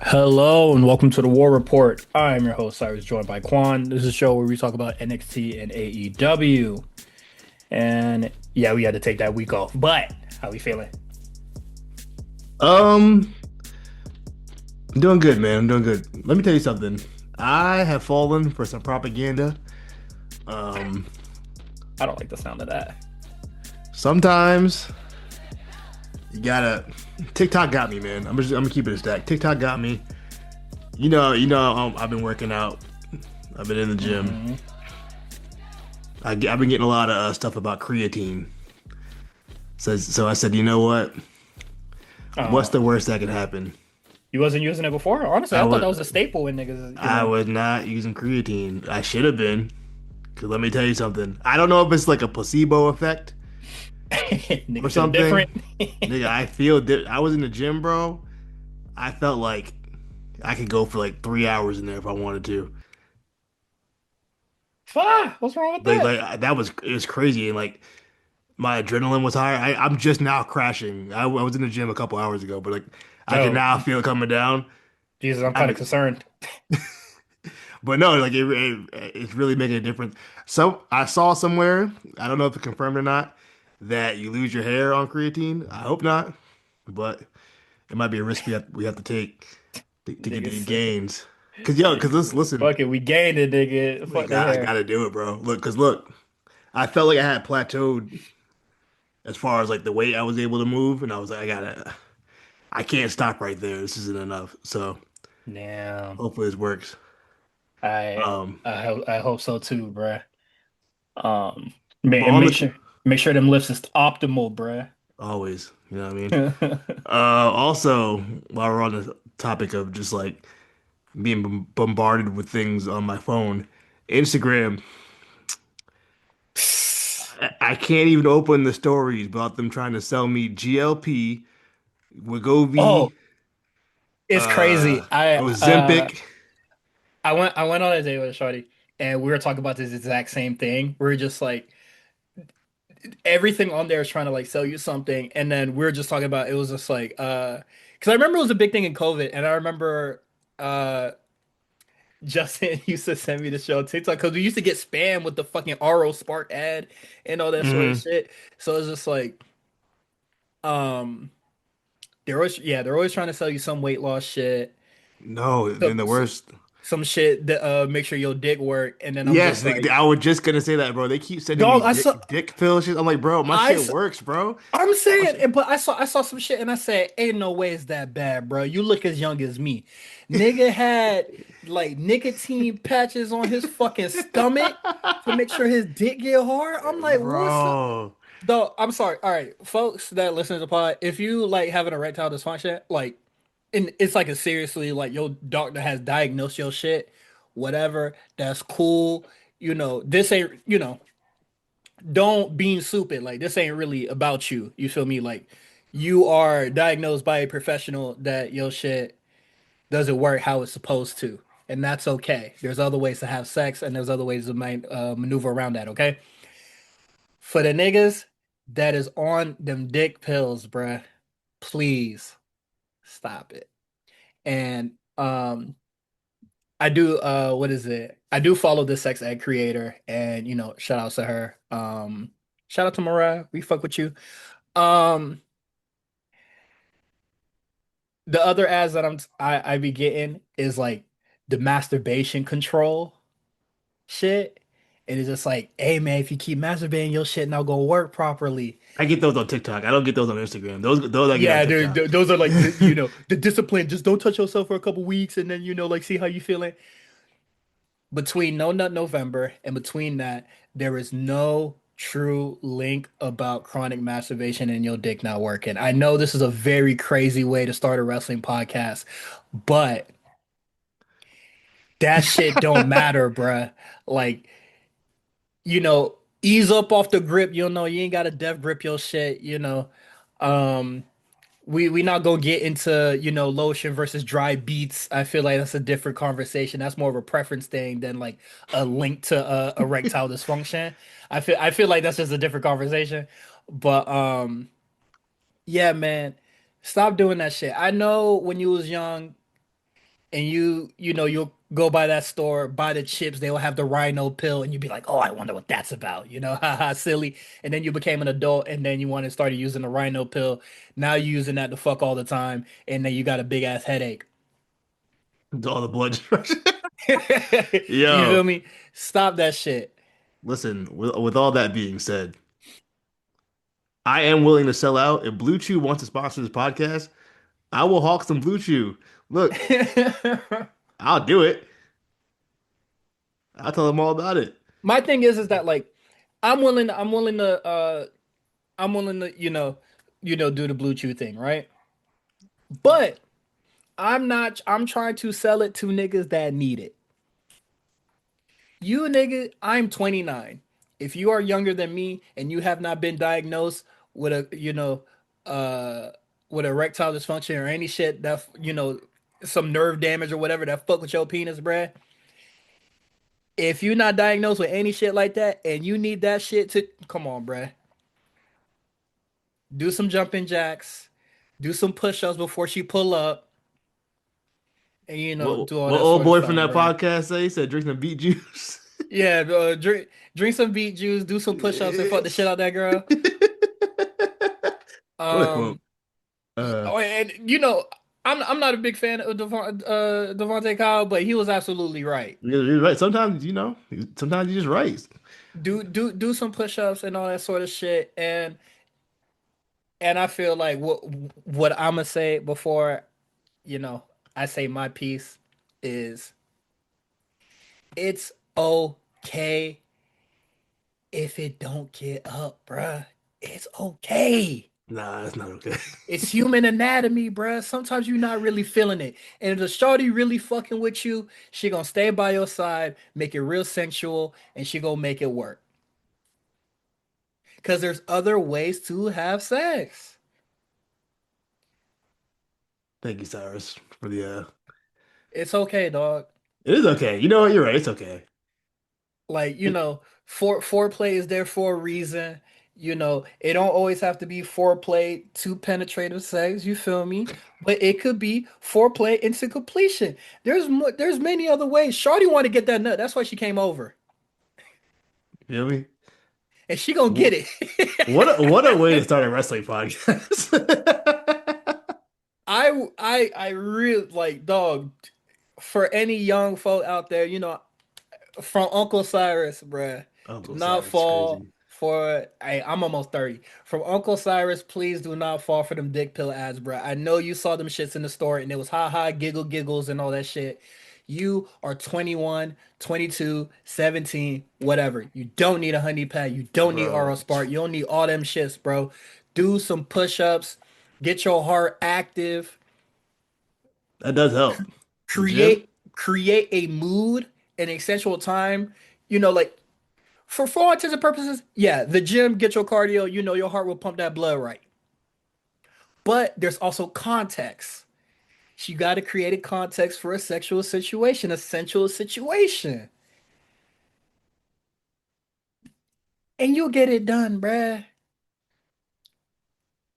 Hello and welcome to the War Report. I'm your host, Cyrus, joined by Quan. This is a show where we talk about NXT and AEW. And yeah, we had to take that week off. But how we feeling? Um, I'm doing good, man. I'm doing good. Let me tell you something. I have fallen for some propaganda. Um, I don't like the sound of that. Sometimes you gotta. TikTok got me, man. I'm gonna keep it a stack. TikTok got me. I've been working out. I've been in the gym. hmm I've been getting a lot of stuff about creatine. So I said, you know what? What's Oh, the worst that could happen? you wasn't using it before? Honestly, I I thought was that was a staple in niggas, I was not using creatine. I should have been. Cause let me tell you something. I don't know if it's like a placebo effect or Nigga feel something. different. Nigga, I was in the gym, bro. I felt like I could go for like 3 hours in there if I wanted to. What's wrong with that? It was crazy, and like my adrenaline was higher. I'm just now crashing. I was in the gym a couple hours ago, but like I can Oh, now feel it coming down. Jesus, I'm I kind of mean, concerned. but no, like it's really making a difference. So I saw somewhere, I don't know if it's confirmed or not, that you lose your hair on creatine. I hope not, but it might be a risk we have to take to get the Niggas, gains. Cause listen, fuck it, we gained it, nigga. Fuck the I hair. gotta do it, bro. Look, I felt like I had plateaued as far as like the weight I was able to move, and I was like, I can't stop right there. This isn't enough. So Damn. hopefully this works. I Um, I hope so too, bruh. but And on make the sure your lifts is optimal, bruh. always, you know what I mean? Also, while we're on the topic of just like being bombarded with things on my phone, Instagram, I can't even open the stories about them trying to sell me GLP, Wegovy, Oh, it's crazy. Ozempic. I went on a date with a shorty and we were talking about this exact same thing. We are just like everything on there is trying to like sell you something, and then we are just talking about it was just like because I remember it was a big thing in COVID, and I remember Justin used to send me the show on TikTok because we used to get spam with the fucking RO Spark ad and all that sort of Hmm. shit. So it's just like, um, they're always trying to sell you some weight loss shit, No, then some the worst. some shit that make sure your dick work, and then I'm Yes, just like, I was just gonna say that, bro. They keep sending me dog, I saw, dick pill shit. I'm like, bro, my I shit saw, works, bro. I'm My saying, shit. but I saw some shit, and I said, ain't no way it's that bad, bro. You look as young as me. Nigga had like nicotine patches on his fucking stomach to make sure his dick get hard. I'm like, what's up? Bro. Though I'm sorry. All right, folks that listen to the pod, if you like have an erectile dysfunction, like, and it's like a seriously like your doctor has diagnosed your shit, whatever, that's cool. This ain't, don't being stupid. Like this ain't really about you. You feel me? Like you are diagnosed by a professional that your shit doesn't work how it's supposed to. And that's okay. There's other ways to have sex and there's other ways to maneuver around that, okay? For the niggas that is on them dick pills, bruh, please stop it. And I do what is it? I do follow this sex ed creator and shout out to her. Shout out to Mariah. We fuck with you. Um the other ads that I be getting is like the masturbation control shit. And it's just like, hey man, if you keep masturbating, your shit not gonna work properly. I get those on TikTok. I don't get those on Instagram. Those I get on Yeah, TikTok. those are like the discipline. Just don't touch yourself for a couple weeks, and then like see how you feeling. Between No Nut November and between that, there is no true link about chronic masturbation and your dick not working. I know this is a very crazy way to start a wrestling podcast, but that shit don't matter, bruh. Like, ease up off the grip. You ain't got to death grip your shit. Um, we not gonna get into lotion versus dry beats. I feel like that's a different conversation. That's more of a preference thing than like a link to erectile dysfunction. I feel like that's just a different conversation. But yeah, man, stop doing that shit. I know when you was young, and you'll go by that store, buy the chips, they will have the rhino pill, and you'd be like, oh, I wonder what that's about, haha, silly. And then you became an adult, and then you want to start using the rhino pill. Now you're using that to fuck all the time, and then you got a big ass headache. All the blood destruction. You Yo, feel me? Stop that shit. listen, with all that being said, I am willing to sell out. If Blue Chew wants to sponsor this podcast, I will hawk some Blue Chew. Look, I'll do it. I'll tell them all about it. My thing is that like I'm willing to do the Blue Chew thing, right? But I'm not. I'm trying to sell it to niggas that need it. You nigga, I'm 29. If you are younger than me and you have not been diagnosed with uh, with erectile dysfunction or any shit that, some nerve damage or whatever that fuck with your penis, bruh. If you're not diagnosed with any shit like that and you need that shit to come on, bruh. Do some jumping jacks, do some push-ups before she pull up, and What do all what that old sort of boy stuff, from that bruh. podcast say? He said drink some beet juice. Yeah, drink some beet juice, do some push-ups, and fuck the shit out that girl. What a quote. Um, Uh, oh, and I'm not a big fan of Devontae Kyle, but he was absolutely right. you're right. Sometimes, sometimes you're just right. Do some push-ups and all that sort of shit, and I feel like what I'm gonna say before you know I say my piece is it's okay if it don't get up, bruh. It's okay. Nah, that's not okay. It's human anatomy, bruh. Sometimes you're not really feeling it. And if the shorty really fucking with you, she gonna stay by your side, make it real sensual, and she gonna make it work. Because there's other ways to have sex. Thank you, Cyrus, for the. It's okay, dog. It is okay. You know what? You're right. It's okay. Like, And foreplay is there for a reason. It don't always have to be foreplay to penetrative sex, you feel me? But it could be foreplay into completion. There's many other ways. Shorty want to get that nut. That's why she came over. you feel me? And she gonna Wh- get it. what a way to start a wrestling podcast. I really like, dog, for any young folk out there, from Uncle Cyrus, bruh. Do Uncle not Cyrus, fall crazy. for. Hey, I'm almost 30. From Uncle Cyrus, please do not fall for them dick pill ads, bruh. I know you saw them shits in the store and it was ha ha, giggle giggles and all that shit. You are 21, 22, 17, whatever. You don't need a honey pad. You don't need Bro, Aura Spark. You don't need all them shits, bro. Do some push-ups. Get your heart active. that does help. The gym? Create a mood and a sensual time. Like for all intents and purposes, yeah, the gym, get your cardio, your heart will pump that blood right. But there's also context. You got to create a context for a sexual situation, a sensual situation. And you'll get it done, bruh.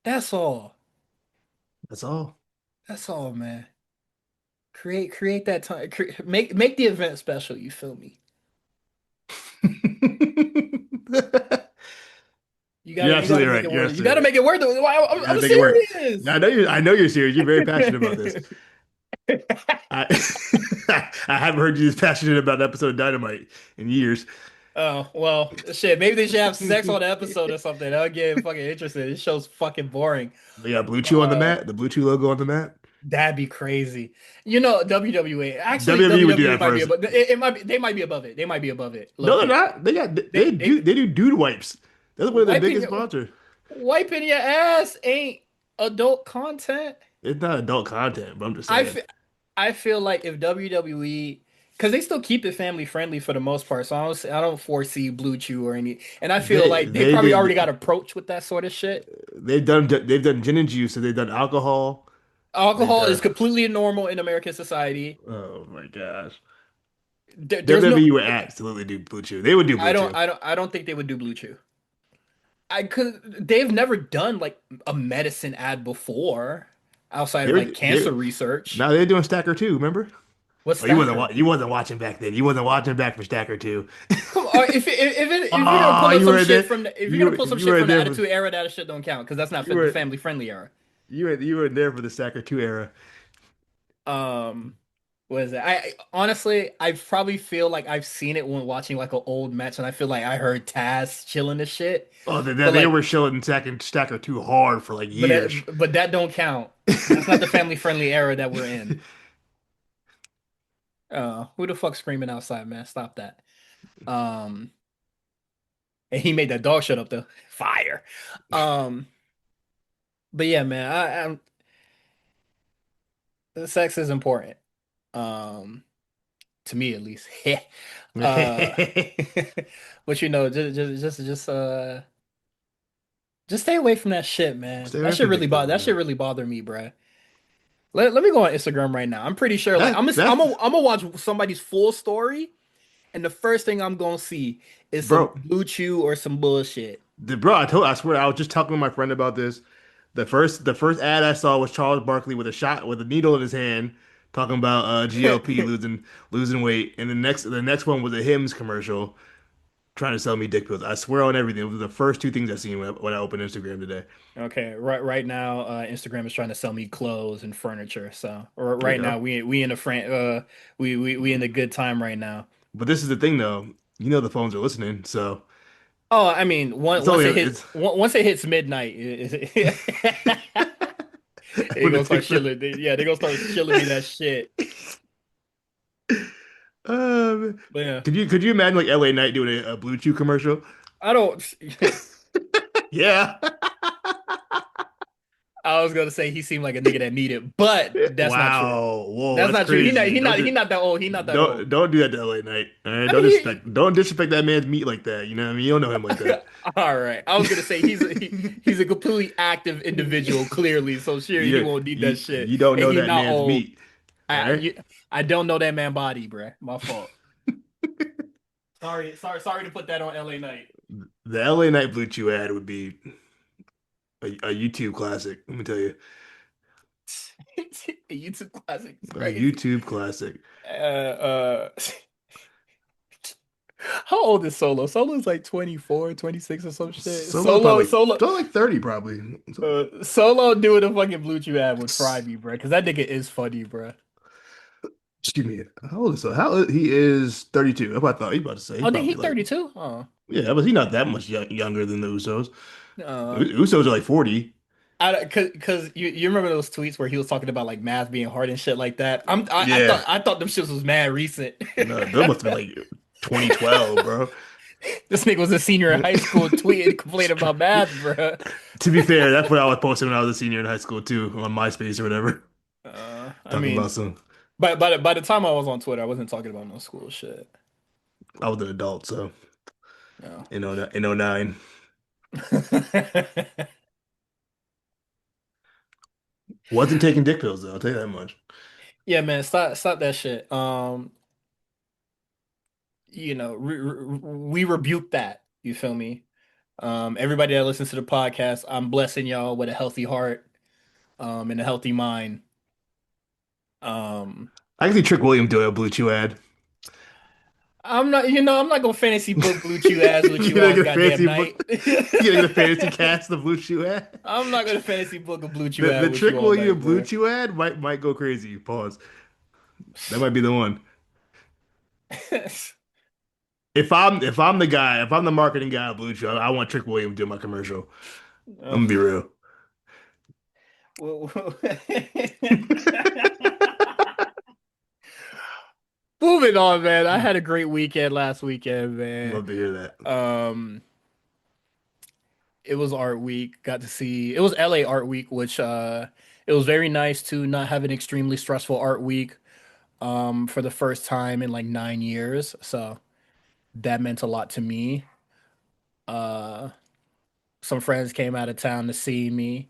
That's all. That's all. That's all, man. Create that time. Make the event special, you feel me? You're You gotta absolutely make right. it You're worth it. You absolutely gotta right. make it worth it. You I'm gotta make it work. serious. I know you're serious. You're very passionate about this. I I haven't heard you this passionate about an episode of Dynamite in years. Oh, well, shit. Maybe they should have sex on the episode or something. That'll get fucking interested. This show's fucking boring. They got Blue Chew on the Uh, mat, the Blue Chew logo on the mat. that'd be crazy. WWE. Actually, WWE would do WWE that might be first. above it might be they might be above it. They might be above it. Low No, they're key. not. They Do they they do dude wipes. That's one of their wiping biggest your sponsors. wiping your ass ain't adult content. It's not adult content, but I'm just I saying. feel I feel like if WWE, because they still keep it family friendly for the most part, so I don't foresee Blue Chew or any. And I feel They like they they probably already did got approached with that sort of shit. they've done gin and juice, so they've done alcohol. They've Alcohol is done completely normal in American society. oh my gosh. There's no. WWE would absolutely do Blue Chew. They would do Blue Chew. I don't think they would do Blue Chew. I could. They've never done like a medicine ad before, outside They of were like they cancer research. now they're doing Stacker too, remember? What's Oh, Stacker? you wasn't watching back then. You wasn't watching back for Stacker 2. Come on, if you're gonna Oh, pull up you some were shit there. from the if you're gonna pull some You shit were from the there for Attitude Era, that shit don't count because that's not you for the were family friendly era. you were there for the Stacker 2 era. Um, what is it? Honestly, I probably feel like I've seen it when watching like an old match, and I feel like I heard Taz chilling this shit. Oh, But they like, were showing Stacker 2 hard for like years. but that don't count. That's not the family friendly era that we're in. Who the fuck screaming outside, man? Stop that. Um, and he made that dog shut up though. Fire. Um, but yeah, man, sex is important. Um, to me at least. uh, but you know, just stay away from that shit, man. Stay away from dick pills, That shit man. really bother me, bruh. Let me go on Instagram right now. I'm pretty sure like That's I'm gonna watch somebody's full story, and the first thing I'm gonna see is some bro. blue chew or some bullshit. Bro, I swear I was just talking to my friend about this. The first ad I saw was Charles Barkley with a shot with a needle in his hand, talking about GLP losing weight, and the next one was a Hims commercial trying to sell me dick pills. I swear on everything. It was the first two things I seen when I opened Instagram today. Okay, right now, Instagram is trying to sell me clothes and furniture. So There you right now, go. we in a we in a good time right now. But this is the thing though. You know the phones are listening, so Oh, I mean, it's only it's once it hits midnight, they when the gonna start TikTok. shilling. Yeah, they gonna start shilling me that shit. Um, But yeah, could you imagine like LA Knight doing a Blue Chew commercial? I don't. Yeah. I was gonna say he seemed like a nigga that needed, but that's not true. Wow. Whoa, That's that's not true. crazy. He not that old. He not that old. Don't do that to LA Knight. All right. I mean, Don't disrespect that man's meat like that. You know what I mean? You don't know him like that. all right. I was gonna say he's a completely active individual, clearly. So sure, he won't need that shit, You don't and know he that not man's old. meat. All I right. you, I don't know that man body, bruh. My fault. Sorry to put that on LA Knight. The LA Knight Blue Chew ad would be a YouTube classic. Let me tell you. A YouTube classic is A crazy. YouTube classic. How old is Solo? Solo's like 24, 26 or some shit. Solo like 30 probably. Solo doing a fucking Blue Chew ad would fry me, bro. Because that nigga is funny, bro. Excuse me. How old is so? He is 32. I thought he about to say he Oh, did he probably like 32? Oh, yeah, but he's not that much younger than the Usos. uh, Usos are like 40. cause you remember those tweets where he was talking about like math being hard and shit like that. Yeah. I thought them shits was mad recent. No, that must have been like 2012, bro. This nigga was a senior in high school tweeting complaining about math, bro. To be fair, that's what I was posting when I was a senior in high school too, on MySpace or whatever, I talking about mean, some. by the time I was on Twitter, I wasn't talking about no school shit. I was an adult, so No. in '09, wasn't taking dick pills though. I'll tell you that much. Yeah, man, stop that shit. You know, we rebuke that. You feel me? Everybody that listens to the podcast, I'm blessing y'all with a healthy heart, and a healthy mind. Um, I can see Trick William doing a Blue Chew ad. I'm not gonna fantasy book Blue Chew ass with You're you gonna all get a goddamn fancy night. book. You're gonna get a fantasy cast of Blue Chew ad. I'm not gonna fantasy book a Blue Chew ad The with you Trick all William night, Blue bro. Chew ad might go crazy. Pause. That might be the one. If I'm the guy, if I'm the marketing guy of Blue Chew, I want Trick William to do my commercial. I'm Oh. gonna be real. Well, moving on, man. I had a great weekend last weekend, man. Love to hear that. Um, it was art week. Got to see it was LA art week, which it was very nice to not have an extremely stressful art week for the first time in like 9 years. So that meant a lot to me. Uh some friends came out of town to see me.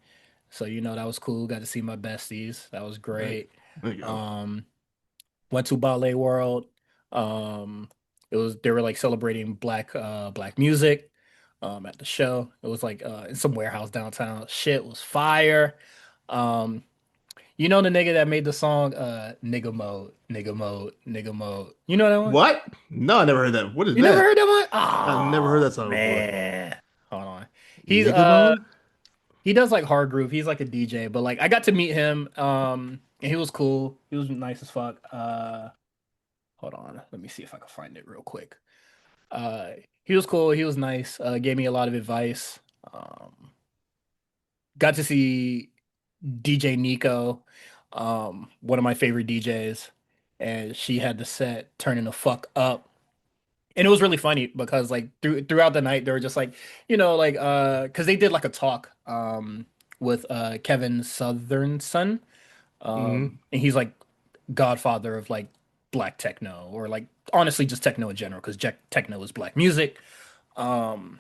So you know that was cool. Got to see my besties. That was Right. great. There you go. Um Went to Ballet World. Um, they were like celebrating black music at the show. It was like in some warehouse downtown. Shit was fire. Um, You know the nigga that made the song Nigga Mode, Nigga Mode, Nigga Mode. You know that one? What? No, I never heard that. What is You never that? heard that one? I've never heard Oh that song before. man. Hold on. He's Nigga mode? he does like hard groove. He's like a DJ, but like I got to meet him and he was cool. He was nice as fuck. Hold on. Let me see if I can find it real quick. Uh he was cool. He was nice. Gave me a lot of advice. Got to see DJ Nico, one of my favorite DJs, and she had the set turning the fuck up. And it was really funny because like throughout the night they were just like, like because they did like a talk with Kevin Southern's son. Hmm. And he's like godfather of like black techno or like honestly just techno in general because techno is black music. Um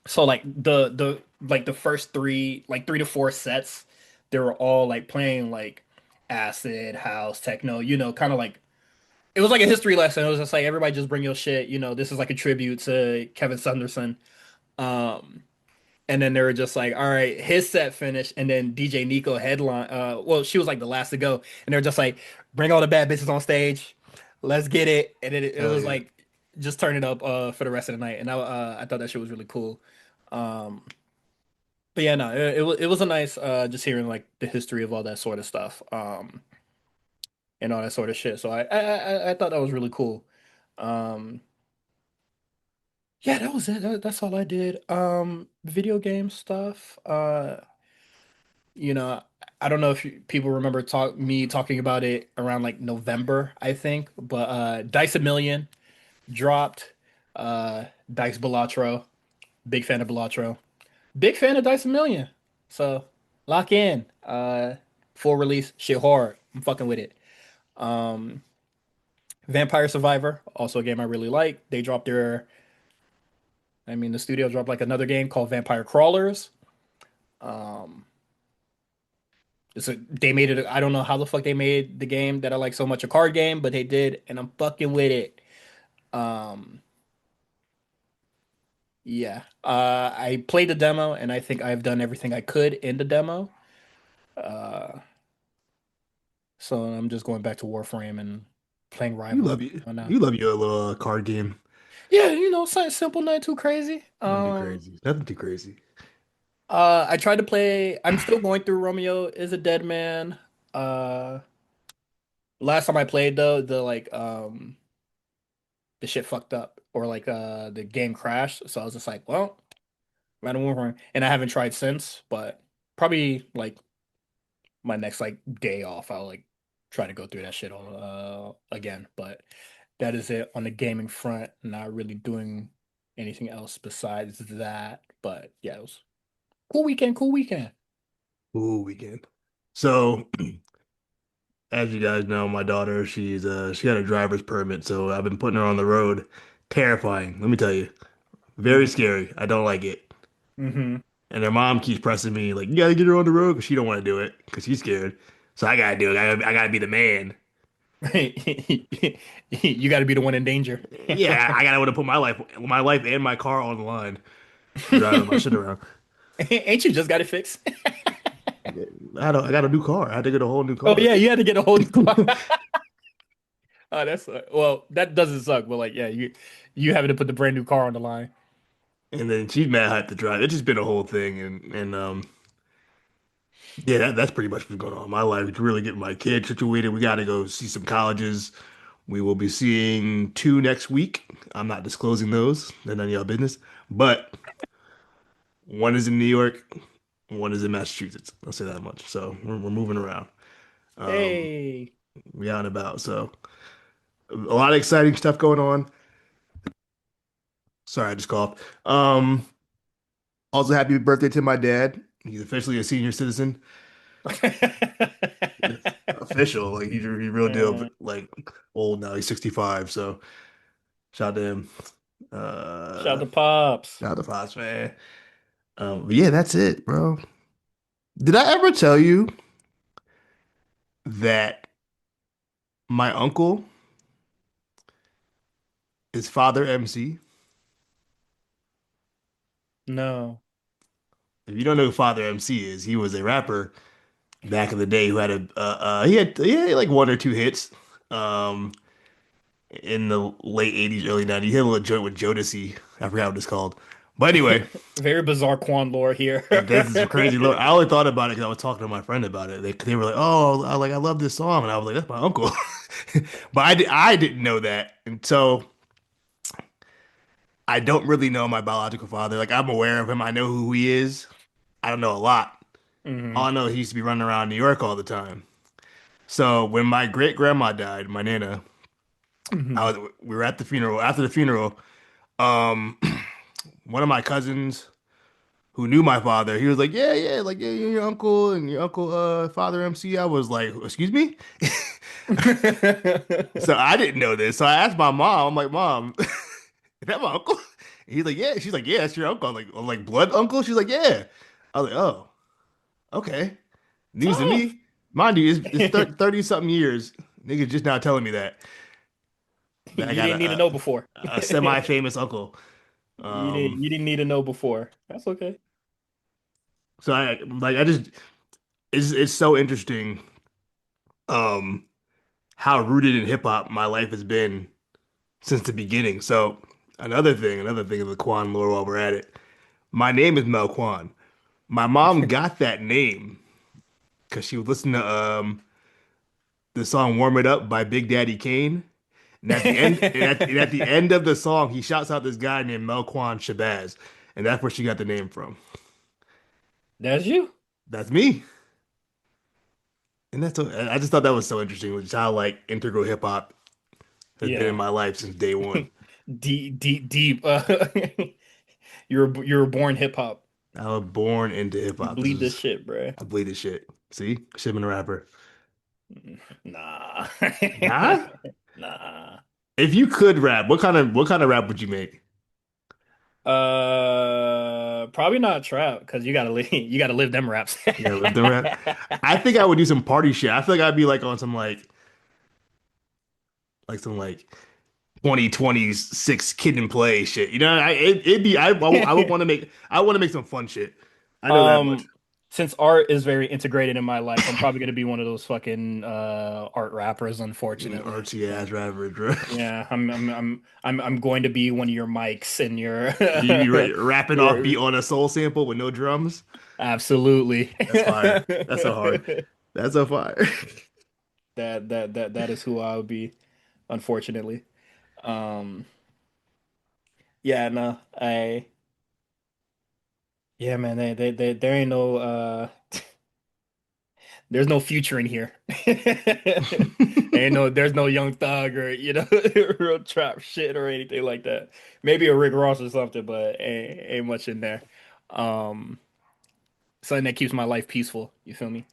so like the like the first three to four sets, they were all like playing like acid house techno, kind of like it was like a history lesson. It was just like everybody just bring your shit, this is like a tribute to Kevin Sunderson. um and then they were just like, all right, his set finished, and then DJ Nico headline. Well, she was like the last to go, and they were just like, bring all the bad bitches on stage, let's get it. And it Hell was yeah. like, just turn it up for the rest of the night. And I thought that shit was really cool. Um, but yeah, no, it was a nice just hearing like the history of all that sort of stuff, and all that sort of shit. So I thought that was really cool. Um, yeah, that was it. That's all I did. Video game stuff. You know, I don't know if people remember me talking about it around like November, I think, but Dice a Million dropped. Dice Balatro, big fan of Balatro, big fan of Dice a Million. So lock in. Full release, shit hard. I'm fucking with it. Um, Vampire Survivor, also a game I really like. They dropped the studio dropped like another game called Vampire Crawlers. Um, they made it. I don't know how the fuck they made the game that I like so much a card game, but they did, and I'm fucking with it. Um, yeah. I played the demo, and I think I've done everything I could in the demo. Uh, so I'm just going back to Warframe and playing You Rivals love you. right now. You love your little card game. Yeah, something simple, nothing too crazy. Nothing too crazy. Nothing too crazy. I tried to play. I'm still going through Romeo is a Dead Man. Uh, last time I played though, the shit fucked up or like the game crashed. So I was just like, well, Modern Warfare, and I haven't tried since, but probably like my next like day off, I'll like try to go through that shit all again. But that is it on the gaming front. Not really doing anything else besides that. But yeah, it was cool weekend, cool weekend. Ooh, weekend. So, as you guys know, my daughter, she got a driver's permit, so I've been putting her on the road. Terrifying, let me tell you. Very Hmm. scary. I don't like it. Hmm. And her mom keeps pressing me, like, you gotta get her on the road because she don't want to do it because she's scared. So I gotta do it. I gotta be the man. You got to be the one in danger. Yeah, I gotta want to put my life and my car on the line, driving my shit around. Ain't you just got it fixed? I got a new car. I had to get a whole new Oh car. yeah, you had to get a whole new car. Oh, that's well, that doesn't suck, but like, yeah, you having to put the brand new car on the line. And then she's mad hyped to drive. It's just been a whole thing, and yeah, that's pretty much what's going on in my life. It's really getting my kids situated. We got to go see some colleges. We will be seeing two next week. I'm not disclosing those. They're none of y'all business. But one is in New York, one is in Massachusetts. I'll say that much. So we're moving around. Um, Hey, we out and about. So a lot of exciting stuff going on. Sorry, I just coughed. Also, happy birthday to my dad. He's officially a senior citizen. It's official. Like he's real deal, uh, but like old now. He's 65. So shout out to him. shout out Uh, to Pops. Shout out to Fox, man. But yeah, that's it, bro. Did I ever tell you that my uncle is Father MC? No. If you don't know who Father MC is, he was a rapper back in the day who had he had like one or two hits um in the late 80s, early 90s. He had a little joint with Jodeci. I forgot what it's called. But anyway, Very bizarre Quan lore here. this is crazy. Look, I only thought about it because I was talking to my friend about it. They were like, "Oh, I love this song," and I was like, "That's my uncle." But I didn't know that, and so I don't really know my biological father. Like I'm aware of him. I know who he is. I don't know a lot. All Hmm. I know is he used to be running around New York all the time. So when my great grandma died, my nana, Hmm. we were at the funeral. After the funeral, um, one of my cousins who knew my father, he was like, "Yeah, yeah, like yeah, your uncle and your uncle, Father MC." I was like, "Excuse me." So I didn't know this. So I asked my mom. I'm like, "Mom, is that my uncle?" And he's like, "Yeah." She's like, "Yeah, it's your uncle." I'm like, blood uncle?" She's like, "Yeah." I was like, "Oh, okay." News to Tough. me. Mind you, it's 30 something years. Niggas just now telling me that I You got didn't need to know before. a semi-famous uncle. You didn't need to know before. That's okay. So I just it's so interesting um how rooted in hip hop my life has been since the beginning. So another thing of the Quan lore while we're at it. My name is Mel Quan. My mom got that name because she was listening to the song "Warm It Up" by Big Daddy Kane. And at the end of the song, he shouts out this guy named Melquan Shabazz, and that's where she got the name from. That's you. That's me, and I just thought that was so interesting, which is how like integral hip hop has been in Yeah. my life since day one. Deep, deep, deep. You were born hip hop. I was born into hip You hop. This bleed this is shit, bruh. I bleed this shit. See, I should have been a rapper. Nah. Nah. Nah. If you could rap, what kind of rap would you make? Probably not trap because you gotta live them raps. You gotta live the rap. I think I would do some party shit. I feel like I'd be like on some like some like 2026 kid and play shit. You know, it'd be I would want to make some fun shit. I know that much. Um, since art is very integrated in my life, I'm probably gonna be one of those fucking art rappers, unfortunately. Artsy ass rapper, bro. Yeah, I'm going to be one of your mics and your You rapping off beat your on a soul sample with no drums. absolutely. That's fire. That's so hard. That's so fire. That is who I would be, unfortunately. Um, yeah, no, yeah, man, there ain't no there's no future in here. There's no Young Thug or real trap shit or anything like that. Maybe a Rick Ross or something, but ain't much in there. Um, Something that keeps my life peaceful. You feel me?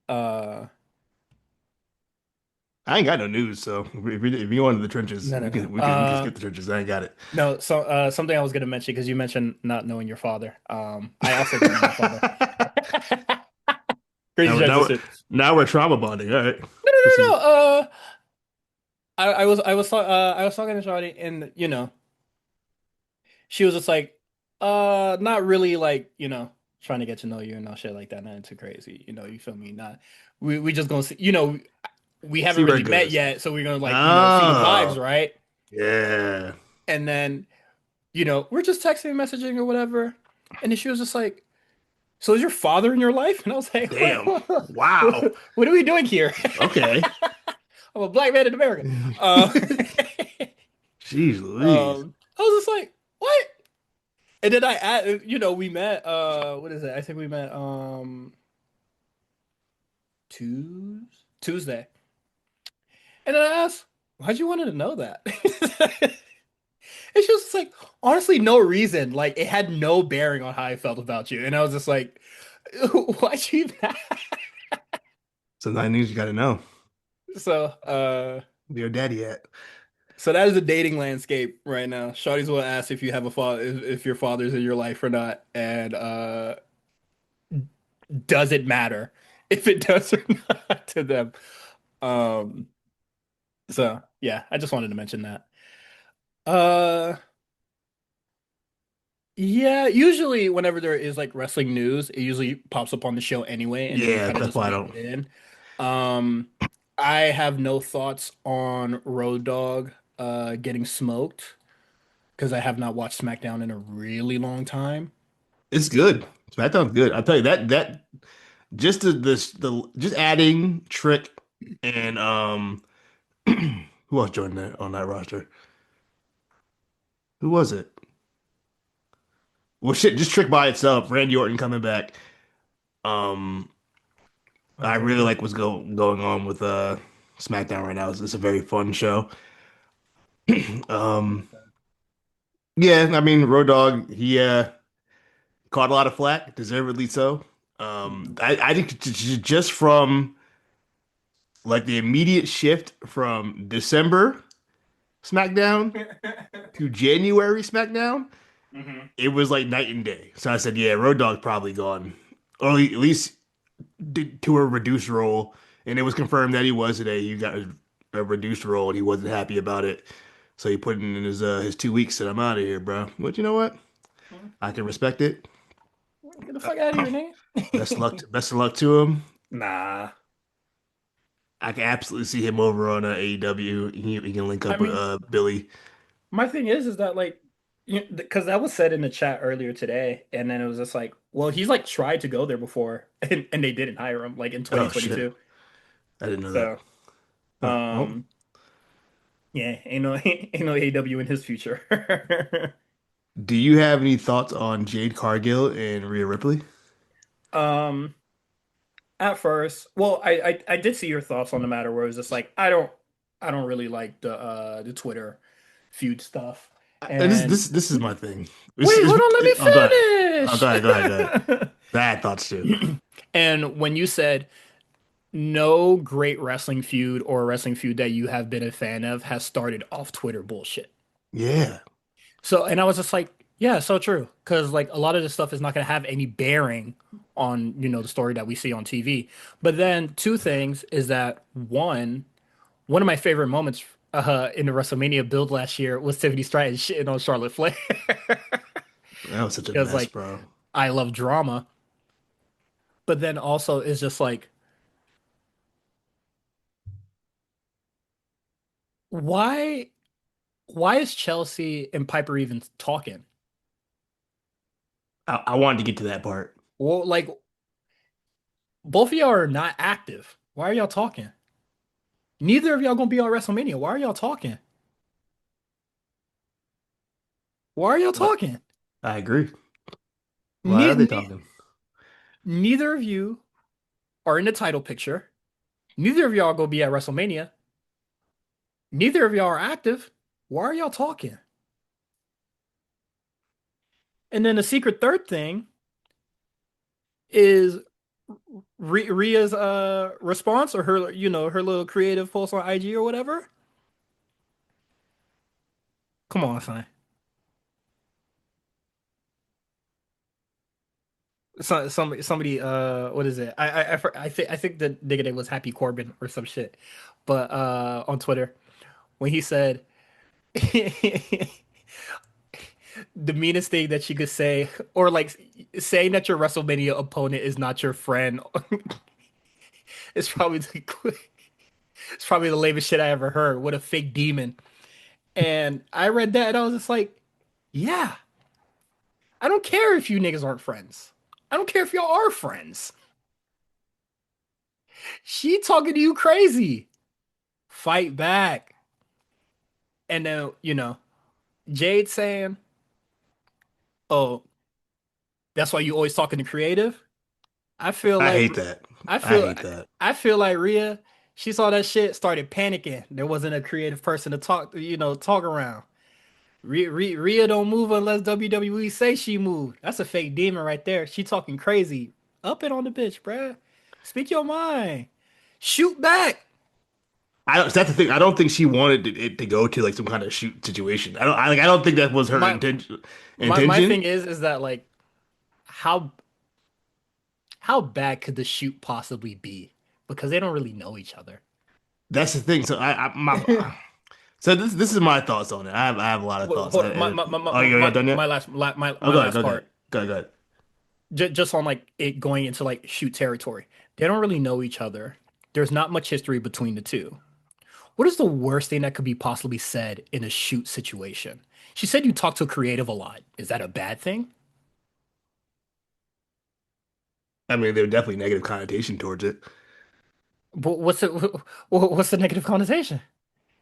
Uh, I ain't got no news, so if you go into the trenches, no, we no, no. can we can we can skip the trenches. I ain't got it. No. So, something I was gonna mention because you mentioned not knowing your father. I also don't know my father. Now Crazy we're now we're, transition. now we're trauma bonding. All right, No, no, no, proceed. no. I was talking to Shawty, and she was just like, not really like, trying to get to know you and all shit like that. Nothing too crazy, you feel me? Not we just gonna see, we See haven't where it really met goes. yet, so we're gonna like, see the vibes, Oh, right? yeah. And then, we're just texting, messaging or whatever. And then she was just like, so is your father in your life? And I was like, Damn. what, Wow. what are we doing here? Okay. I'm a black man in America. Uh, Jeez Louise. I was just like, what? And then we met, what is it? I think we met, Tuesday. And then I asked, why'd you wanted to know that? And she was just like, honestly, no reason. Like, it had no bearing on how I felt about you. And I was just like, why'd you even ask? Sometimes news you gotta know. So, Where your daddy at? so that is the dating landscape right now. Shawty's will ask if you have a father, if your father's in your life or not, and does it matter if it does or not to them? Um, so yeah, I just wanted to mention that. Uh, Yeah, usually whenever there is like wrestling news, it usually pops up on the show anyway, and then you Yeah, kind of that's just why I wait don't. it in. Um, I have no thoughts on Road Dogg getting smoked because I have not watched SmackDown in a really long time. It's good. SmackDown's good. I'll tell you that just the just adding Trick and who else joined that on that roster? Who was it? Well, shit, just Trick by itself. Randy Orton coming back. Um, I really Okay. like what's going on with SmackDown right now. It's a very fun show. Um, yeah, I mean, Road Dogg, he caught a lot of flack, deservedly so. Mhm. I think just from like the immediate shift from December SmackDown to January SmackDown, Mhm. it was like night and day. So I said, yeah, Road Dogg's probably gone, or at least to a reduced role. And it was confirmed that he was today. He got a reduced role and he wasn't happy about it. So he put in his 2 weeks and I'm out of here, bro. But you know what? I can respect it. Get the fuck out of here, nigga. Best of luck to him. Nah. I can absolutely see him over on AEW. He can link I up with mean, Billy. my thing is that like, because that was said in the chat earlier today, and then it was just like, well, he's like tried to go there before, and they didn't hire him like in Oh shit, 2022. I didn't know that. So, Oh well. um, yeah, ain't no AW in his future. Do you have any thoughts on Jade Cargill and Rhea Ripley? Um, at first, well, I did see your thoughts on the matter where it was just like, I don't really like the Twitter feud stuff, And and this is my thing. wait, hold on, let Oh, go ahead. me Oh, go ahead. Go ahead. Go ahead. finish. Bad thoughts too. And when you said no great wrestling feud or wrestling feud that you have been a fan of has started off Twitter bullshit. Yeah, So, and I was just like, yeah, so true. Because like a lot of this stuff is not going to have any bearing on, the story that we see on TV. But then two things is that one of my favorite moments in the WrestleMania build last year was Tiffany Stratton shitting on Charlotte Flair. that was such a Because mess, like bro. I love drama, but then also it's just like why why is Chelsea and Piper even talking? I wanted to get to that part. Well, like both of y'all are not active. Why are y'all talking? Neither of y'all gonna be on WrestleMania. Why are y'all talking? Why are y'all Uh, talking? I agree. Why Ne are they ne talking? neither of you are in the title picture. Neither of y'all gonna be at WrestleMania. Neither of y'all are active. Why are y'all talking? And then the secret third thing is Rhea's response or her her little creative post on IG or whatever. Come on, son. Somebody what is it? I think the nigga name was Happy Corbin or some shit. But on Twitter when he said the meanest thing that you could say or like saying that your WrestleMania opponent is not your friend is probably it's probably the lamest shit I ever heard. What a fake demon. And I read that and I was just like, yeah, I don't care if you niggas aren't friends. I don't care if y'all are friends. She talking to you crazy. Fight back. And then, Jade saying, "Oh, that's why you always talking to creative." I feel I like hate that. I I feel hate that. I feel like Rhea, she saw that shit, started panicking. There wasn't a creative person to talk around. Rhea don't move unless WWE say she moved. That's a fake demon right there. She talking crazy. Up it on the bitch, bruh. Speak your mind. Shoot back. I don't. That's the thing. I don't think she wanted it to go to like some kind of shoot situation. I don't think that was her My intention. my thing Intention. is that like how how bad could the shoot possibly be? Because they don't really know each other. That's the thing. So I my So this is my thoughts on it. I have a lot of thoughts. Hold on, Oh, you're not done yet? my last Oh, my go ahead, last go ahead, part. go ahead, go ahead. Just on like it going into like shoot territory. They don't really know each other. There's not much history between the two. What is the worst thing that could be possibly said in a shoot situation? She said you talk to a creative a lot. Is that a bad thing? I mean, there's definitely negative connotation towards it. What's it? What's the negative connotation?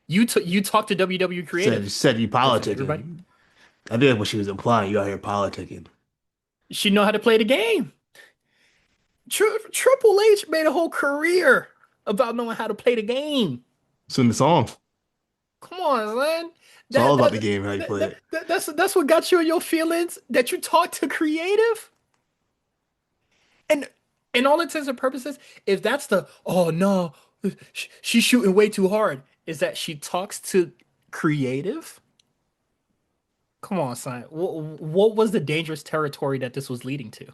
You talk to WWE creative. Said you Doesn't everybody? politicking. I think that's what she was implying. You out here politicking. She know how to play the game. Triple H made a whole career about knowing how to play the game. It's in the song. Come on, man. It's all That, about the that, game, how you play it. that's what got you in your feelings that you talk to creative and in all intents and purposes. If that's the oh no, she's shooting way too hard, is that she talks to creative? Come on, son. What was the dangerous territory that this was leading to?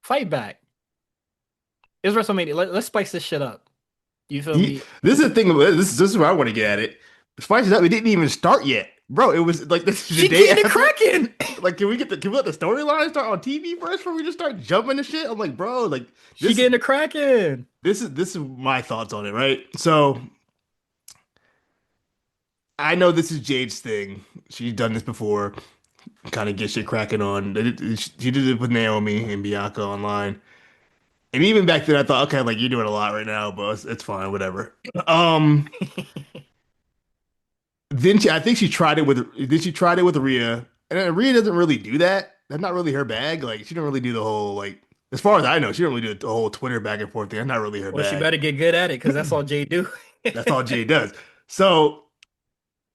Fight back. It's WrestleMania. Let's spice this shit up. You feel me? This is the thing. This is where I want to get at it. Spice It Up. It didn't even start yet, bro. It was like this is the She day getting it after. cracking. Like, can we let the storyline start on TV first before we just start jumping to shit? I'm like, bro, like She this getting it cracking. this is my thoughts on it, right? So I know this is Jade's thing. She's done this before. Kind of get shit cracking on. She did it with Naomi and Bianca online. And even back then, I thought, okay, like you're doing a lot right now, but it's fine, whatever. Um, I think she tried it with, then she tried it with Rhea, and Rhea doesn't really do that. That's not really her bag. Like she don't really do the whole like, as far as I know, she don't really do the whole Twitter back and forth thing. That's not really her Well, she bag. better get good at it because that's all Jay do. That's all Jade does. So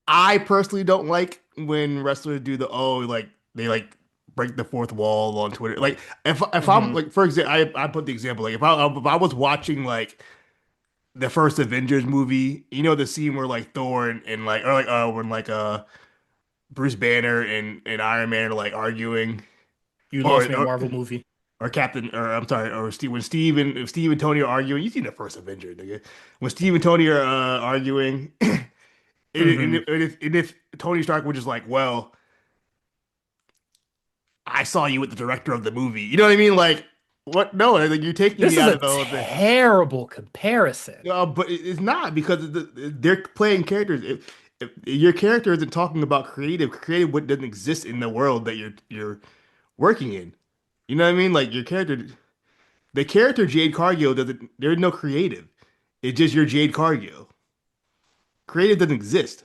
I personally don't like when wrestlers do the like they like break the fourth wall on Twitter. Like if I'm Hmm. like for example, I put the example like if I was watching like the first Avengers movie, you know the scene where like Thor and like or like when like Bruce Banner and Iron Man are like arguing You lost or me a or, Marvel movie. or Captain or I'm sorry or Steve when Steve and if Steve and Tony are arguing, you seen the first Avenger, nigga. When Steve and Tony are arguing and, Hmm. and if Tony Stark was just like, well, I saw you with the director of the movie. You know what I mean? Like, what? No, like you're taking This me is out a of the whole thing. terrible comparison. But it's not because they're playing characters. If your character isn't talking about creative what doesn't exist in the world that you're working in. You know what I mean? Like the character Jade Cargill doesn't. There's no creative. It's just your Jade Cargill. Creative doesn't exist.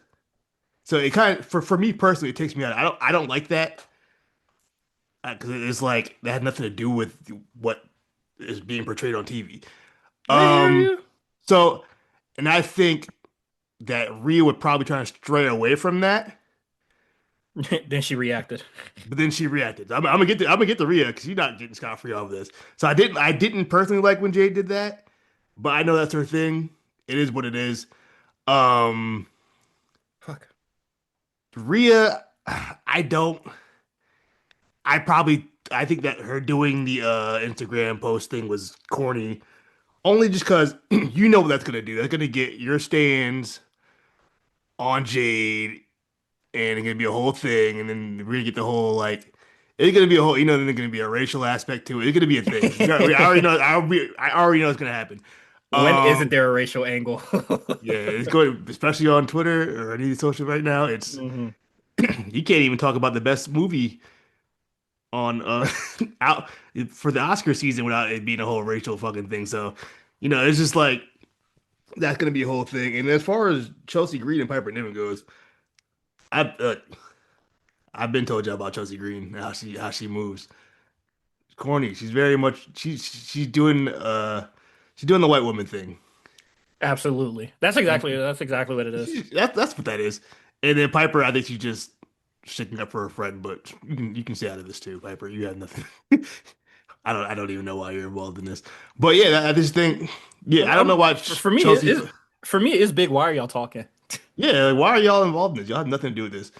So it kind of for me personally, it takes me out. I don't like that because it's like that had nothing to do with what is being portrayed on TV. I hear Um, you. so, and I think that Rhea would probably try to stray away from that, Then she reacted. but then she reacted. I'm gonna get the Rhea because she's not getting scot-free off of this. So I didn't personally like when Jade did that, but I know that's her thing. It is what it is. Um, Fuck. Rhea, I don't. I think that her doing the Instagram post thing was corny. Only just because you know what that's gonna do. That's gonna get your stands on Jade, and it's gonna be a whole thing. And then we're gonna get the whole like, it's gonna be a whole, you know, then there's gonna be a racial aspect to it. It's gonna be a thing. I already know. I already know it's gonna happen. When isn't Um, there a racial angle? yeah, it's going, especially on Twitter or any social right now. It's Hmm. you can't even talk about the best movie on out for the Oscar season without it being a whole racial fucking thing. So, you know, it's just like that's gonna be a whole thing. And as far as Chelsea Green and Piper Niven goes, I I've been told you about Chelsea Green and how she moves. Corny. She's very much she's doing the white woman thing. Absolutely. That's exactly what it is. That's what that is. And then Piper, I think she's just sticking up for her friend, but you can stay out of this too, Piper. You have nothing. I don't even know why you're involved in this. But yeah, I just think yeah, I don't know why For me, Chelsea. for me, it's big. Why are y'all talking? Yeah, like, why are y'all involved in this? Y'all have nothing to do with this.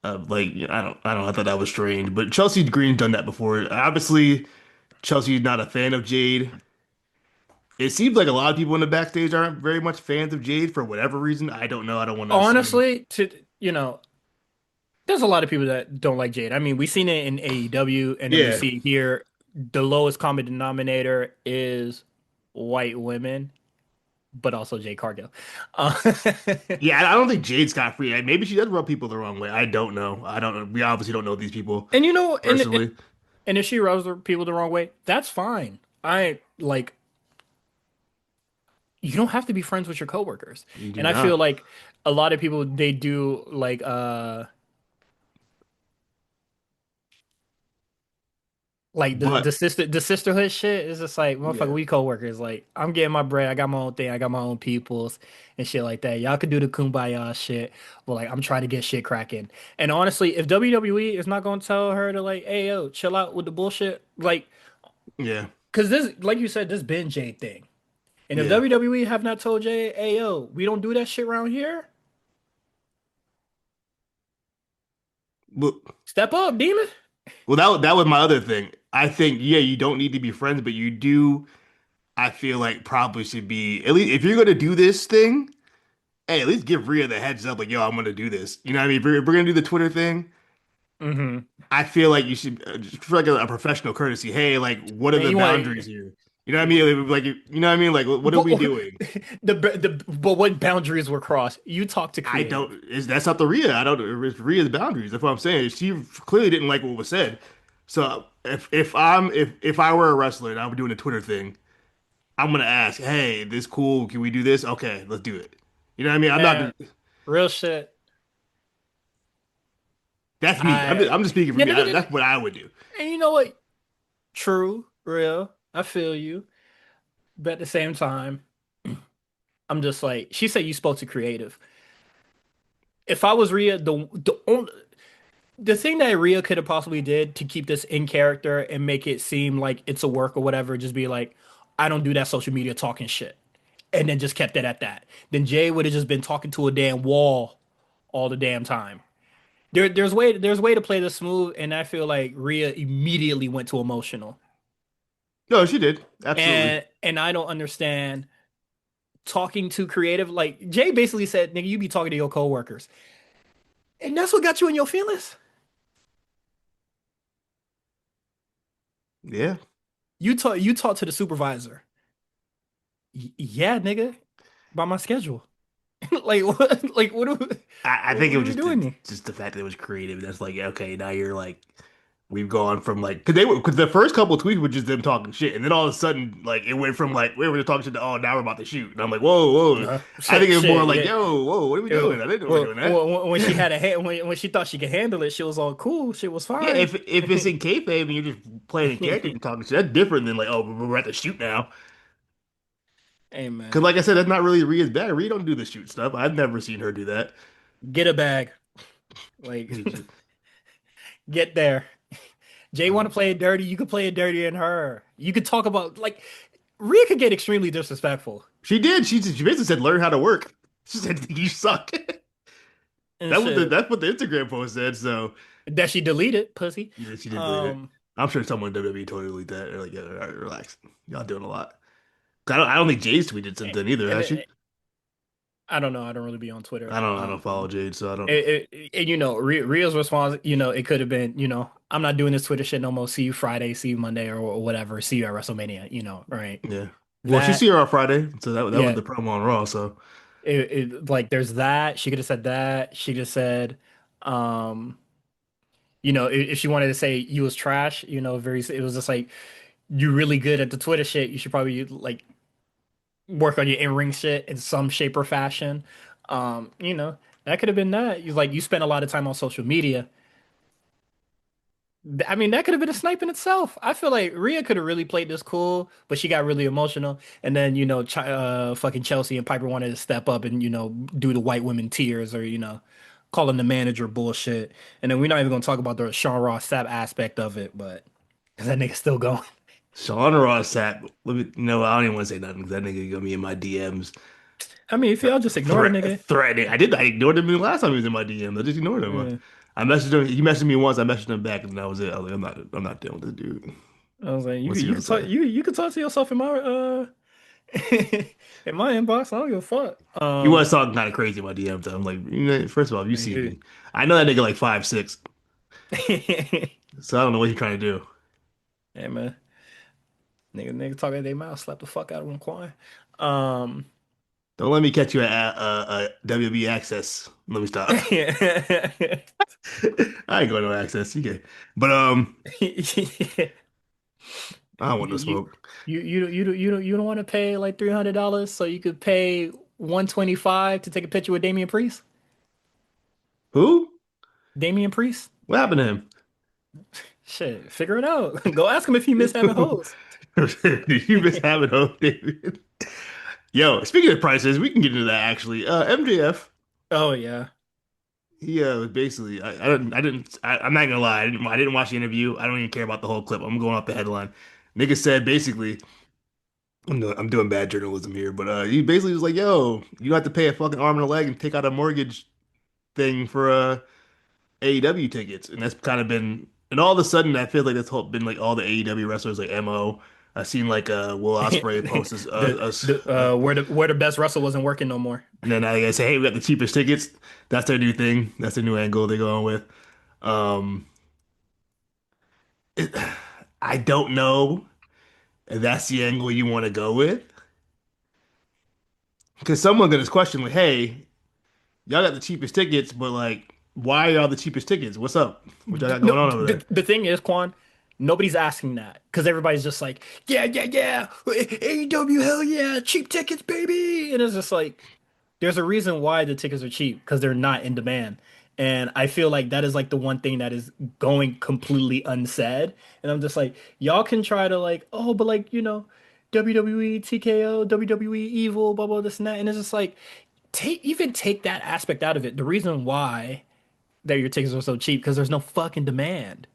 Like I don't. I thought that was strange, but Chelsea Green's done that before. Obviously, Chelsea's not a fan of Jade. It seems like a lot of people in the backstage aren't very much fans of Jade for whatever reason. I don't know. I don't want to assume. Honestly, there's a lot of people that don't like Jade. I mean, we've seen it in AEW, and then we Yeah. see it here. The lowest common denominator is white women, but also Jade Cargill. Uh, Yeah, I don't think Jade's got free. Maybe she does rub people the wrong way. I don't know. I don't know. We obviously don't know these people and you know, and personally. and if she rubs people the wrong way, that's fine. I like you don't have to be friends with your coworkers. You do And I feel not. like a lot of people they do like But the sisterhood shit is just like motherfucker, yeah. we coworkers. Like I'm getting my bread, I got my own thing, I got my own peoples and shit like that. Y'all could do the kumbaya shit, but like I'm trying to get shit cracking. And honestly, if WWE is not gonna tell her to like, hey yo, chill out with the bullshit, like, Yeah. cause this, like you said, this been Jay thing. And if Yeah. WWE have not told Jay, hey yo, we don't do that shit around here, Look, step up, demon. well, that was my other thing. I think, yeah, you don't need to be friends, but you do, I feel like probably should be, at least if you're gonna do this thing, hey, at least give Rhea the heads up, like, yo, I'm gonna do this. You know what I mean? If we're gonna do the Twitter thing, Mm-hmm. I feel like you should just for like a professional courtesy. Hey, like, what are And the you want boundaries here? You know what I mean? Like, you know what I mean? Like, what are but we doing? but what boundaries were crossed? You talk to I creative. don't. Is that's up to Rhea? I don't. It's Rhea's boundaries. That's what I'm saying. She clearly didn't like what was said. So if I were a wrestler and I were doing a Twitter thing, I'm gonna ask, hey, this cool? Can we do this? Okay, let's do it. You know what I mean? I'm not. Man, real shit. That's me. I I'm just speaking for Yeah, me. That's what I would do. and you know what? True, real. I feel you. But at the same time, I'm just like she said you spoke to creative. If I was Rhea, the thing that Rhea could have possibly did to keep this in character and make it seem like it's a work or whatever, just be like, I don't do that social media talking shit. And then just kept it at that. Then Jay would have just been talking to a damn wall all the damn time. There's way to play this smooth, and I feel like Rhea immediately went to emotional. No, she did. Absolutely. And I don't understand talking to creative. Like Jay basically said, nigga, you be talking to your coworkers. And that's what got you in your feelings? Yeah. You talk to the supervisor. Yeah, nigga, by my schedule. Like what? Like I think it what are was we doing here? just the fact that it was creative. That's like okay, now you're like we've gone from like because the first couple of tweets were just them talking shit, and then all of a sudden like it went from like we were just talking shit to oh now we're about to shoot, and I'm like whoa whoa. I think Shit, it was more shit, like yeah. yo whoa what are we doing? I didn't know we were Well, doing that. when she had a hand, when she thought she could handle it, she was all cool. Shit was Yeah, fine. if it's in kayfabe and you're just playing in character and talking shit, that's different than like oh we're at the shoot now. Hey Because man, like I said, that's not really Rhea's bag. Rhea don't do the shoot stuff. I've never seen her do that. get a bag. Like get there. Jay want to play it dirty. You could play it dirty in her. You could talk about like Rhea could get extremely disrespectful She did. She basically said learn how to work. She said you suck. and shit That's what the Instagram post said. So that she deleted, pussy. yeah, she did delete it. Um, I'm sure someone in WWE totally delete that. They're like, yeah, all right, relax. Y'all doing a lot. I don't think Jay's tweeted since then either, and has she? I don't know. I don't really be on Twitter. I don't follow Jade, so I don't. And Rhea's response, it could have been, I'm not doing this Twitter shit no more. See you Friday, see you Monday, or whatever. See you at WrestleMania, right? Yeah. Well, she see That, her on Friday, so that was yeah, the promo on Raw. So like there's that. She could have said that. She just said, um, if she wanted to say you was trash, it was just like you really good at the Twitter shit. You should probably like work on your in-ring shit in some shape or fashion. That could have been that. You spent a lot of time on social media. I mean, that could have been a snipe in itself. I feel like Rhea could have really played this cool, but she got really emotional. And then, fucking Chelsea and Piper wanted to step up and, do the white women tears or, calling the manager bullshit. And then we're not even going to talk about the Sean Ross Sapp aspect of it, but that nigga's still going. Sean Ross sat. Let me, no, I don't even want to say nothing because that nigga gonna be in my DMs. I mean, if y'all just ignore the nigga, Threatening. I ignored him the last time he was in my DM. I just ignored him. uh, I messaged him. He messaged me once. I messaged him back, and that was it. I was like, I'm not dealing with this dude. I was like, What's he you gonna could talk, say? you could talk to yourself in my In my inbox, I don't give a fuck. He was talking kind of crazy about DM though. I'm like, first of all, you see Yeah, me. I know that nigga like 5'6", so I don't know what he's trying to do. man. Nigga talk out their mouth, slap the fuck out of him, Quan. Um, Don't let me catch you at WB Access. Let me stop. I ain't going to Access. You get, but I don't want no you smoke. you don't want to pay like $300 so you could pay 125 to take a picture with Damian Priest? Who? Damian Priest? What happened to him? Shit, figure it out. Go ask him if he missed having hoes. Did you miss having hope, David? Yo, speaking of prices, we can get into that actually. MJF, Oh yeah. he was basically I'm not gonna lie, I didn't watch the interview. I don't even care about the whole clip. I'm going off the headline. Nigga said basically, I'm doing bad journalism here, but he basically was like, "Yo, you have to pay a fucking arm and a leg and take out a mortgage thing for AEW tickets," and that's kind of been. And all of a sudden, I feel like that's been like all the AEW wrestlers like MO. I've seen like Will Ospreay post this, Where the best wrestler wasn't working no more. and then I say, "Hey, we got the cheapest tickets." That's their new thing. That's their new angle they're going with. Um, it, I don't know if that's the angle you want to go with, because someone gonna question like, "Hey, y'all got the cheapest tickets, but like, why are y'all the cheapest tickets? What's up? What y'all got No, going on over there?" the thing is, Quan, nobody's asking that because everybody's just like, yeah, yeah, yeah, AEW, hell yeah, cheap tickets, baby. And it's just like, there's a reason why the tickets are cheap because they're not in demand. And I feel like that is like the one thing that is going completely unsaid. And I'm just like, y'all can try to like, oh, but like, WWE, TKO, WWE Evil, blah, blah, this and that. And it's just like, take that aspect out of it. The reason why that your tickets are so cheap because there's no fucking demand.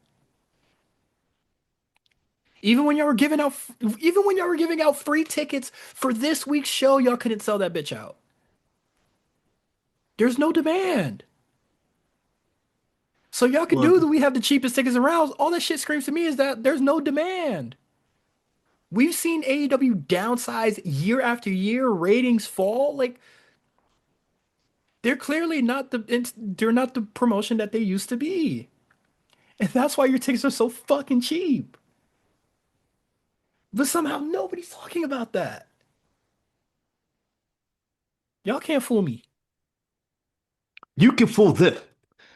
Even when y'all were giving out, even when y'all were giving out free tickets for this week's show, y'all couldn't sell that bitch out. There's no demand. So y'all could Well, do that. We have the cheapest tickets around. All that shit screams to me is that there's no demand. We've seen AEW downsize year after year, ratings fall. Like they're clearly not they're not the promotion that they used to be. And that's why your tickets are so fucking cheap. But somehow nobody's talking about that. Y'all can't fool me. you can fool them.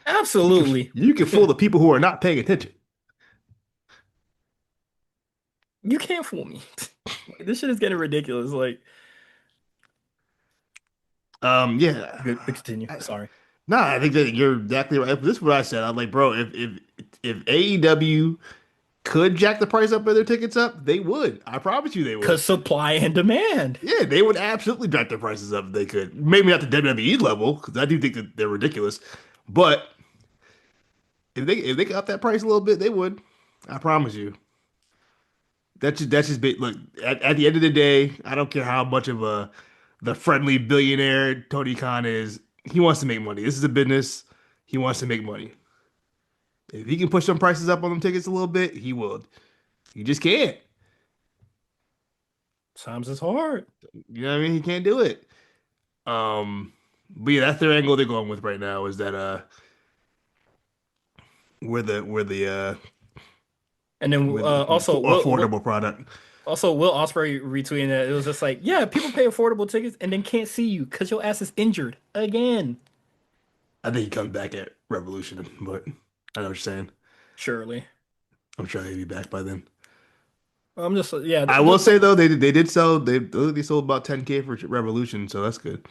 Absolutely. You can fool the people who are not paying attention. You can't fool me. Like, this shit is getting ridiculous. Like, Yeah. good, continue. Sorry. No, I think that you're exactly right. This is what I said. I'm like, bro, if AEW could jack the price up of their tickets up, they would. I promise you they would. Because supply and demand. Yeah, they would absolutely jack their prices up if they could. Maybe not the WWE level, because I do think that they're ridiculous. But if they got that price a little bit, they would. I promise you. Look, at the end of the day, I don't care how much of a the friendly billionaire Tony Khan is. He wants to make money. This is a business. He wants to make money. If he can push some prices up on them tickets a little bit, he will. He just can't. Times is hard. You know what I mean? He can't do it. But yeah, that's their angle they're going with right now is that we're the And then we're the affordable product. Will Ospreay retweeting that. It was just like, yeah, people pay affordable tickets and then can't see you because your ass is injured again. I think he comes back at Revolution, but I know what you're saying. Surely. I'm sure he'll be back by then. I'm just yeah. I will say though, they did sell they sold about 10K for Revolution, so that's good.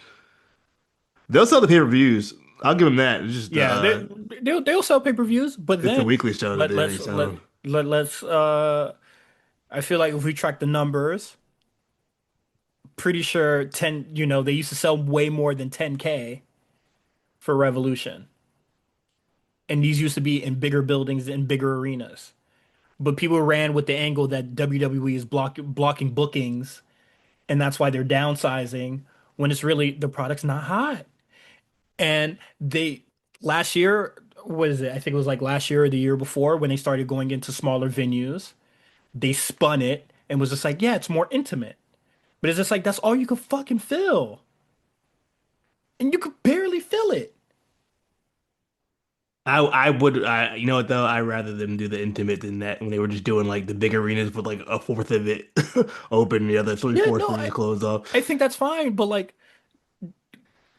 They'll sell the pay-per-views. I'll give them that. It's just Yeah, they'll sell pay-per-views, but it's the then weekly show that let they let's ain't selling. let's I feel like if we track the numbers, pretty sure 10, they used to sell way more than 10K for Revolution. And these used to be in bigger buildings and bigger arenas. But people ran with the angle that WWE is blocking bookings and that's why they're downsizing when it's really the product's not hot. And they last year, what is it? I think it was like last year or the year before when they started going into smaller venues, they spun it and was just like, yeah, it's more intimate. But it's just like that's all you could fucking fill, and you could barely fill it. I would you know what though? I'd rather them do the intimate than that when they were just doing like the big arenas with like a fourth of it open, the other three Yeah, fourths no, were just closed off. I think that's fine, but like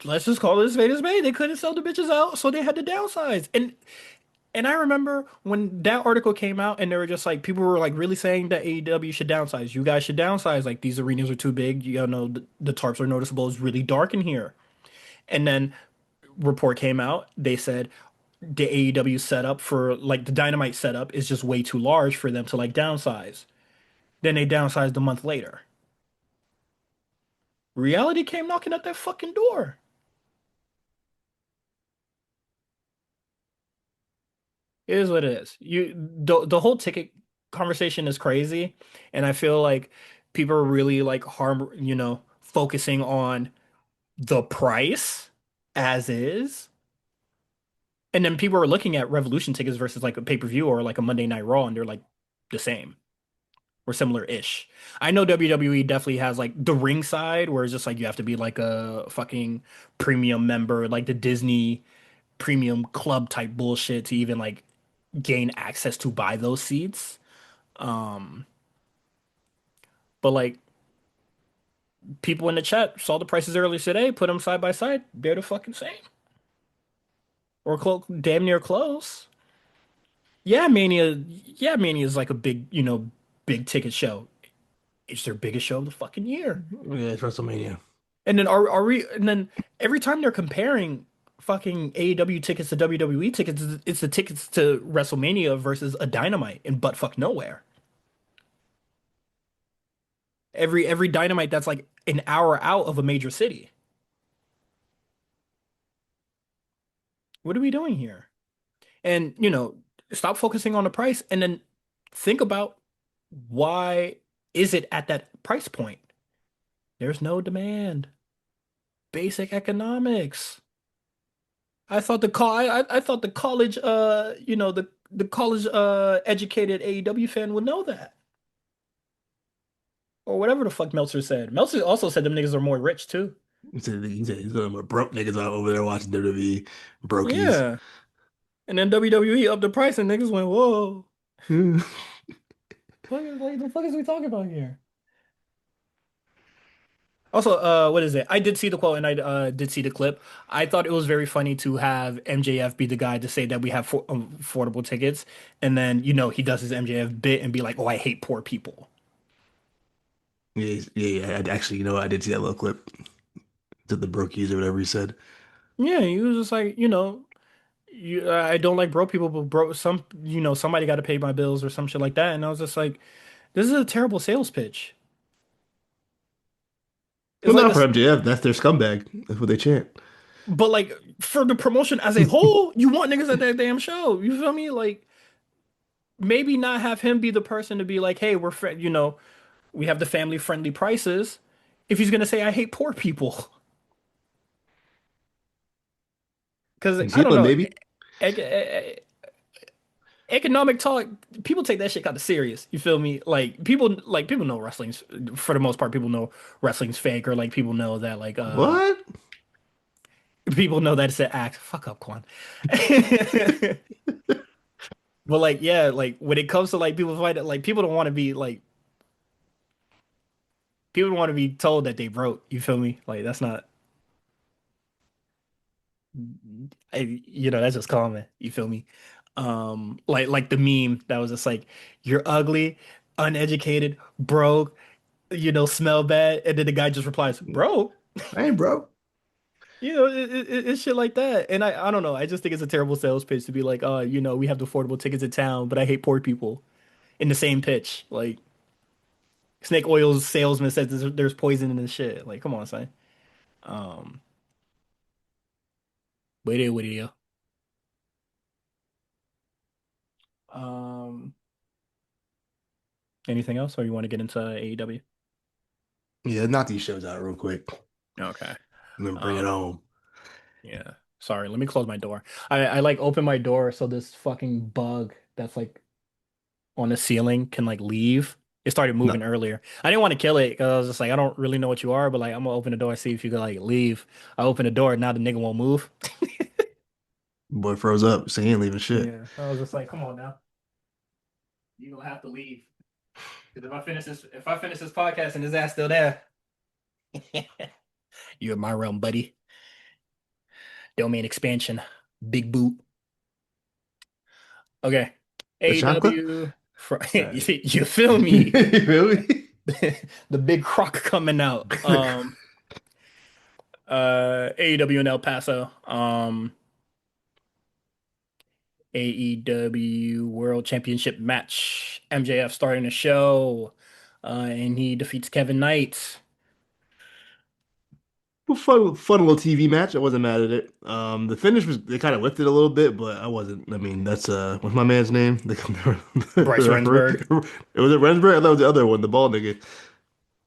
let's just call it a spade a spade. They couldn't sell the bitches out, so they had to downsize. And I remember when that article came out and they were just like people were like really saying that AEW should downsize. You guys should downsize. Like these arenas are too big. You know the tarps are noticeable. It's really dark in here. And then report came out. They said the AEW setup for like the Dynamite setup is just way too large for them to like downsize. Then they downsized a month later. Reality came knocking at that fucking door. It is what it is. The whole ticket conversation is crazy, and I feel like people are really like focusing on the price as is. And then people are looking at Revolution tickets versus like a pay-per-view or like a Monday Night Raw, and they're like the same or similar-ish. I know WWE definitely has like the ring side where it's just like you have to be like a fucking premium member, like the Disney premium club type bullshit to even like gain access to buy those seats. Um, but like people in the chat saw the prices earlier today, put them side by side, they're the fucking same or close, damn near close. Yeah, Mania is like a big, big ticket show. It's their biggest show of the fucking year. Yeah, it's WrestleMania. And then are we? And then every time they're comparing fucking AEW tickets to WWE tickets, it's the tickets to WrestleMania versus a Dynamite in buttfuck nowhere. Every Dynamite that's like an hour out of a major city. What are we doing here? And stop focusing on the price and then think about why is it at that price point? There's no demand. Basic economics. I thought the college the college educated AEW fan would know that. Or whatever the fuck Meltzer said. Meltzer also said them niggas are more rich too. He said he's got more broke niggas out over there watching WWE. Brokies. Yeah. And then WWE upped the price and niggas went, whoa. What the fuck is we talking about here? Also, what is it? I did see the quote and I did see the clip. I thought it was very funny to have MJF be the guy to say that we have affordable tickets, and then he does his MJF bit and be like, "Oh, I hate poor people." Yeah, yeah. Actually, I did see that little clip to the Brokies or whatever he said. Yeah, he was just like, I don't like broke people, but somebody got to pay my bills or some shit like that. And I was just like, this is a terrible sales pitch. It's Well, like not for this, MJF. That's their scumbag. That's what they chant. but like for the promotion as a whole, you want niggas at that damn show. You feel me? Like maybe not have him be the person to be like, hey, we have the family friendly prices. If he's gonna say I hate poor people, because I don't Zealand, know, maybe. economic talk, people take that shit kind of serious. You feel me? Like people know wrestling's for the most part. People know wrestling's fake, or like people know that What? people know that it's an act. Fuck up, Quan. But like yeah, like when it comes to like people fight it, like people don't want to be told that they broke. You feel me? Like that's not. That's just common. You feel me? Like the meme that was just like, you're ugly, uneducated, broke, smell bad, and then the guy just replies, broke. I ain't broke. It's shit like that. And I don't know. I just think it's a terrible sales pitch to be like, we have the affordable tickets in town, but I hate poor people in the same pitch. Like Snake Oil's salesman says there's poison in this shit. Like, come on, son. Um, what do you? Um, Anything else, or you want to get into AEW? Yeah, knock these shows out real quick Okay. and then bring it Um, home. yeah. Sorry, let me close my door. I like open my door so this fucking bug that's like on the ceiling can like leave. It started No, moving earlier. I didn't want to kill it because I was just like, I don't really know what you are, but like I'm gonna open the door and see if you can like leave. I open the door, now the nigga won't move. boy froze up, so he ain't leaving shit. Yeah, I was just like, come on now, you gonna have to leave. Because if I finish this podcast and his ass still there, you're in my realm, buddy. Domain expansion, big boot. Okay, The chocolate? AEW. All right. You feel me? You feel me? The big croc coming out. AEW in El Paso. AEW World Championship match. MJF starting the show, and he defeats Kevin Knight. Well, fun little TV match. I wasn't mad at it. The finish was they kind of lifted a little bit, but I wasn't. I mean, that's what's my man's name? The Bryce referee. Rensburg. It was it Rensburg. I thought it was the other one, the bald nigga.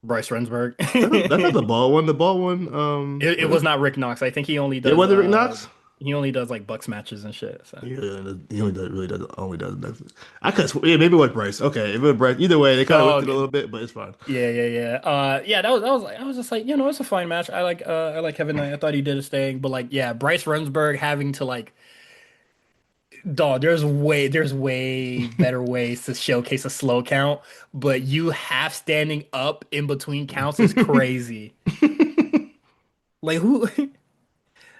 Bryce Rensburg. That's not the bald one. The bald one. It was not Rick Knox. I think It wasn't Rick Knox. he only does like Bucks matches and shit. So He only does, really does only does that. I could yeah, maybe it was Bryce. Okay, if it was Bryce. Either way, they kind of lifted dog. a little bit, but it's fine. Yeah, yeah, yeah. Yeah, that was like I was just like, it's a fine match. I like Kevin Knight. I thought he did his thing, but like yeah, Bryce Rensburg having to like dog, there's way better ways to showcase a slow count, but you half standing up in between counts is crazy. Like who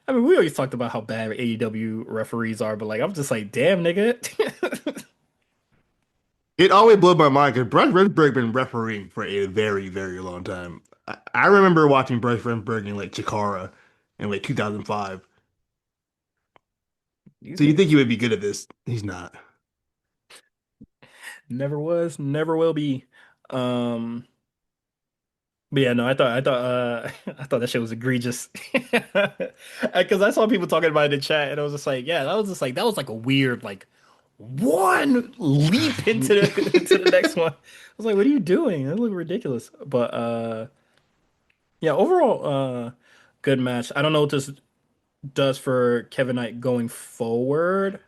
I mean, we always talked about how bad AEW referees are, but like I'm just like, damn nigga. It always blew my mind because Bryce Rensburg been refereeing for a very, very long time. I remember watching Bryce Rensburg in like Chikara in like 2005. These So you think niggas he would be good at this? He's not. never was, never will be. Um But yeah, no, I thought that shit was egregious. Because I saw people talking about it in chat, and I was just like, yeah, that was like a weird like one leap into the into the next one. I was like, what are you doing? That looked ridiculous. But yeah, overall, good match. I don't know what this does for Kevin Knight going forward.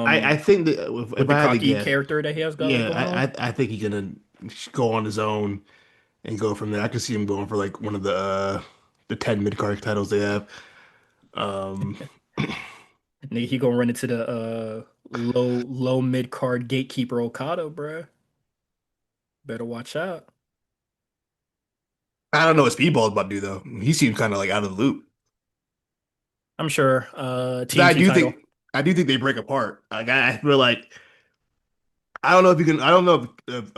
I Um, think that with if the I had to cocky guess, character that he has got yeah, going on. I think he's gonna go on his own and go from there. I could see him going for like one of the 10 mid-card titles they have. Um, Nigga, he gonna run into the low mid card gatekeeper Okada, bruh. Better watch out. I don't know what Speedball's about to do though. He seems kind of like out of the loop. I'm sure. 'Cause I TNT do title. think I do think they break apart. Like I feel like I don't know if you can. I don't know if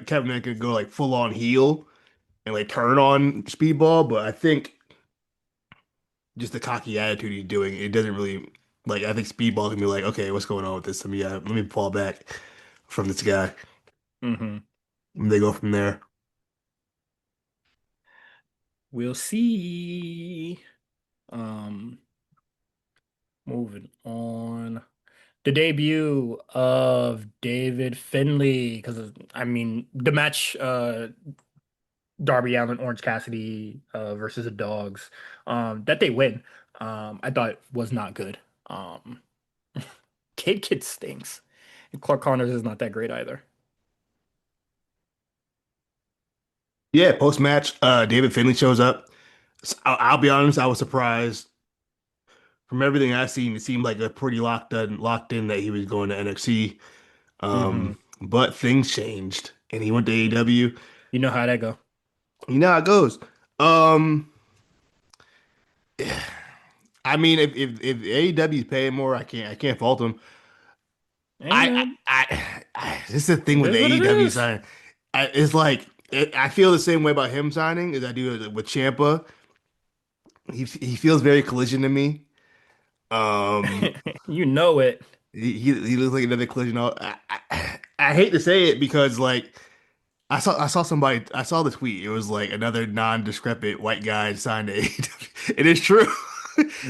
Kevin Nash can go like full on heel and like turn on Speedball, but I think just the cocky attitude he's doing, it doesn't really like. I think Speedball can be like, okay, what's going on with this? Let me fall back from this guy. Hmm. And they go from there. We'll see. Um, moving on. The debut of David Finlay, because I mean the match Darby Allin, Orange Cassidy versus the Dogs, that they win. I thought was not good. Um, Kid stinks. And Clark Connors is not that great either. Yeah, post match, David Finlay shows up. I'll be honest, I was surprised. From everything I've seen, it seemed like a pretty locked in that he was going to NXT. Hmm. But things changed, and he went to AEW. You know how that go. You know how it goes. Um, I mean, if AEW is paying more, I can't fault him. Hey man, This is the thing it with is the what it AEW is. signing. It's like I feel the same way about him signing as I do with Champa. He feels very collision to me. Um, You know it. he looks like another collision. I hate to say it because like I saw somebody I saw the tweet. It was like another non-discrepant white guy signed to AEW. It is true.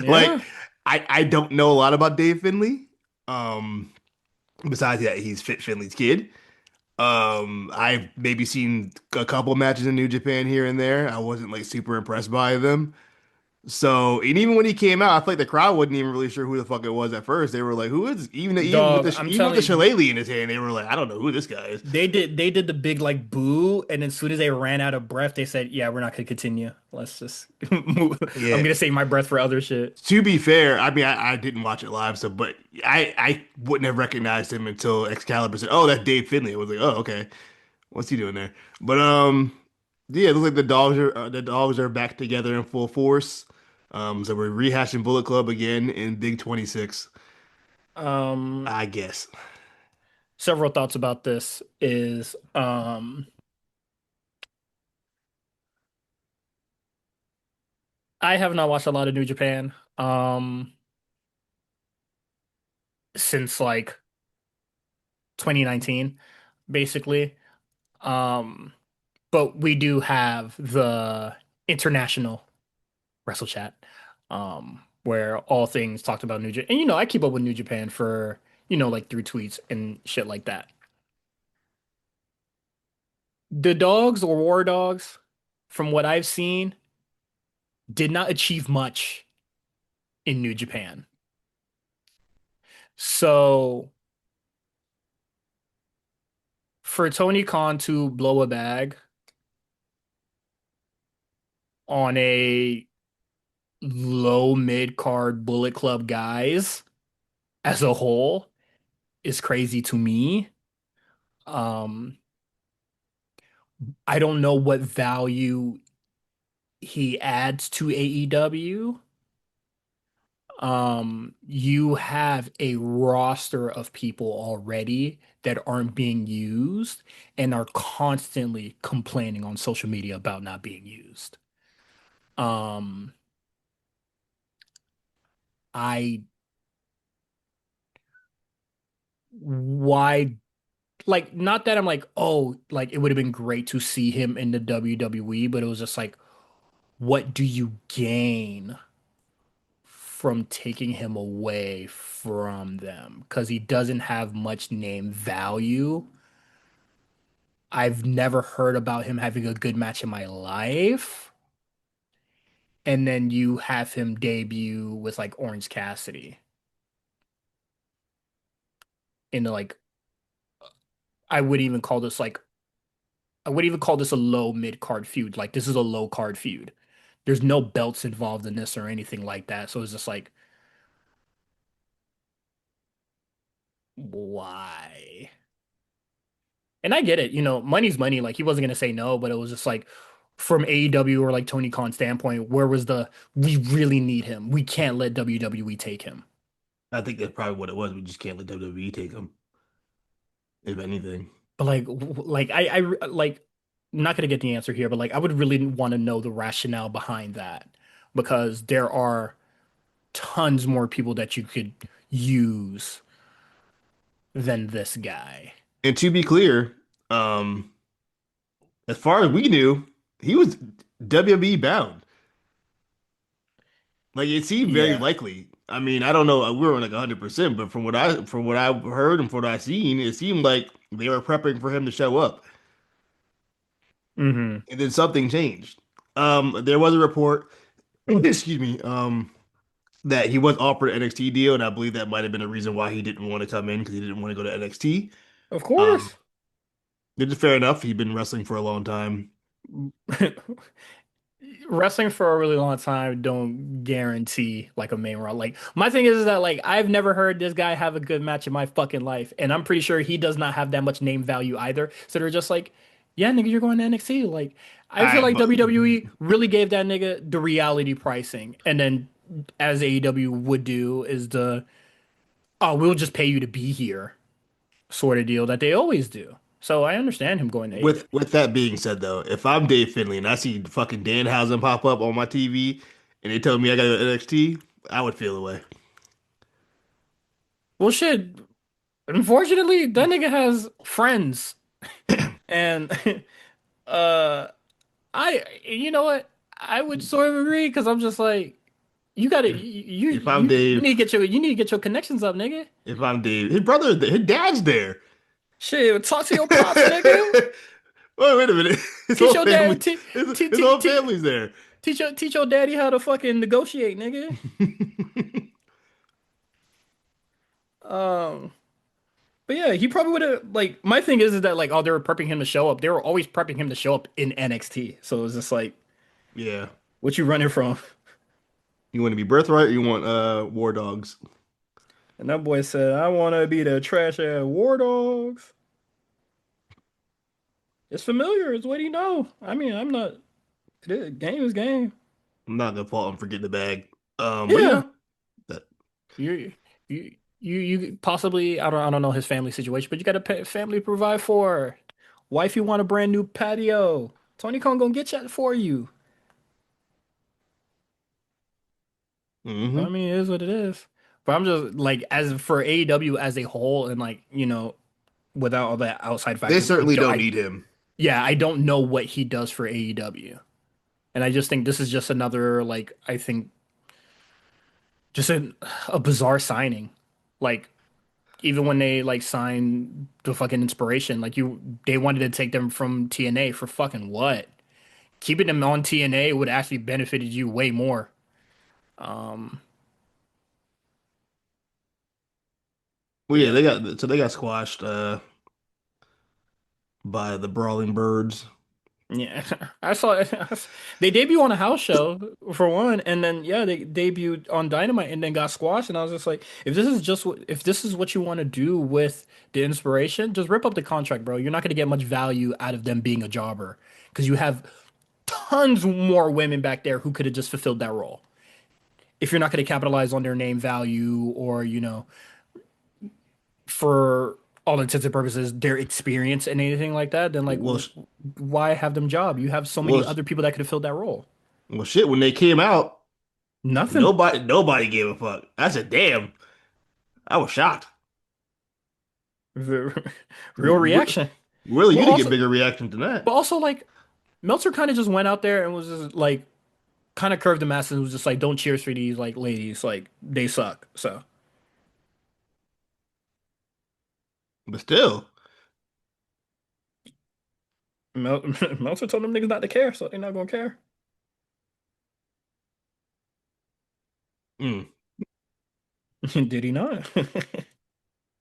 Like Yeah. I don't know a lot about Dave Finley. Um, besides that, he's Fit Finley's kid. I've maybe seen a couple matches in New Japan here and there. I wasn't like super impressed by them. So, and even when he came out, I feel like the crowd wasn't even really sure who the fuck it was at first. They were like, "Who is?" Even with Dog, the I'm even with the telling you, shillelagh in his hand, they were like, "I don't know who this guy is." they did the big like boo, and then as soon as they ran out of breath, they said, "Yeah, we're not gonna continue. Let's just move. I'm Yeah. gonna save my breath for other shit." To be fair, I mean, I didn't watch it live, so but I wouldn't have recognized him until Excalibur said, "Oh, that's Dave Finlay." I was like, "Oh, okay, what's he doing there?" But yeah, it looks like the dogs are back together in full force. So we're rehashing Bullet Club again in Big 26, Um, I guess. Several thoughts about this is I have not watched a lot of New Japan since like 2019, basically. Um, but we do have the international Wrestle Chat, where all things talked about New Japan. And I keep up with New Japan for, like through tweets and shit like that. The dogs or war dogs, from what I've seen, did not achieve much in New Japan. So for Tony Khan to blow a bag on a low mid card Bullet Club guys as a whole is crazy to me. Um, I don't know what value he adds to AEW. You have a roster of people already that aren't being used and are constantly complaining on social media about not being used. Um, I why like not that I'm like, oh, like it would have been great to see him in the WWE, but it was just like, what do you gain from taking him away from them? Because he doesn't have much name value. I've never heard about him having a good match in my life. And then you have him debut with like Orange Cassidy in like I would even call this like I would even call this a low mid card feud. Like this is a low card feud. There's no belts involved in this or anything like that. So it's just like, why? And I get it, money's money. Like he wasn't gonna say no, but it was just like from AEW or like Tony Khan standpoint, where was the we really need him. We can't let WWE take him. I think that's probably what it was. We just can't let WWE take him, if anything. But like like I'm not gonna get the answer here, but like I would really want to know the rationale behind that because there are tons more people that you could use than this guy. And to be clear, um, as far as we knew, he was WWE bound. Like it seemed very Yeah. likely. I mean, I don't know. We were like 100%, but from what I heard and from what I seen, it seemed like they were prepping for him to show up, Hmm. and then something changed. There was a report, excuse me, that he was offered an NXT deal, and I believe that might have been a reason why he didn't want to come in because he didn't want to go to NXT. Of Um, course. which is fair enough. He'd been wrestling for a long time. Wrestling for a really long time don't guarantee like a main run. Like my thing is that like I've never heard this guy have a good match in my fucking life, and I'm pretty sure he does not have that much name value either. So they're just like, yeah, nigga, you're going to NXT. Like I feel I like but WWE really gave that nigga the reality pricing, and then as AEW would do is the oh we'll just pay you to be here sort of deal that they always do. So I understand him going to AEW. with that being said, though, if I'm Dave Finlay and I see fucking Danhausen pop up on my TV and they tell me I gotta go to NXT, I would feel away. Well, shit. Unfortunately, that nigga has friends, and uh, you know what? I would sort of agree because I'm just like, you gotta, If you, if I'm you, you Dave, need to get your connections up, nigga. if I'm Dave, his brother, his dad's there. Shit, talk to your pops, nigga. Wait a minute. His Teach whole your family, dad, his whole family's there. teach your daddy how to fucking negotiate, nigga. Um, but yeah, he probably would have like my thing is that like oh they were prepping him to show up. They were always prepping him to show up in NXT. So it's just like Yeah. what you running from? You want to be birthright or you want war dogs? And that boy said, I wanna be the trash ass War Dogs. It's familiar, it's what he know. I mean, I'm not game is game. I'm not gonna fault him for getting the bag. But Yeah. yeah, that You you possibly I don't know his family situation, but you got a family to provide for. Wife, you want a brand new patio. Tony Khan gonna get that for you. I hmm mean, it is what it is. But I'm just like as for AEW as a whole and like, without all that outside They factors, certainly don't need him. yeah, I don't know what he does for AEW. And I just think this is just another like I think just a bizarre signing. Like even when they like signed the fucking inspiration, like they wanted to take them from TNA for fucking what? Keeping them on TNA would actually benefited you way more. Um, Well, but yeah, yeah, they got squashed by the Brawling Birds. yeah. I saw they debuted on a house show for one, and then yeah, they debuted on Dynamite and then got squashed. And I was just like, if this is what you want to do with the inspiration, just rip up the contract, bro. You're not going to get much value out of them being a jobber because you have tons more women back there who could have just fulfilled that role. If you're not going to capitalize on their name value or, for all intents and purposes, their experience and anything like that, then like, Well, why have them job? You have so many well, other people that could have filled that role. well, shit. When they came out, Nothing. nobody gave a fuck. I said, damn, I was shocked. Real R- reaction. Really, But you didn't get also, bigger reaction than but that. also like Meltzer kind of just went out there and was just like kind of curved the masses and was just like, don't cheers for these like ladies, like they suck. So But still, Mel Meltzer told them niggas not to care, so they're not gonna care. mm, Did he not?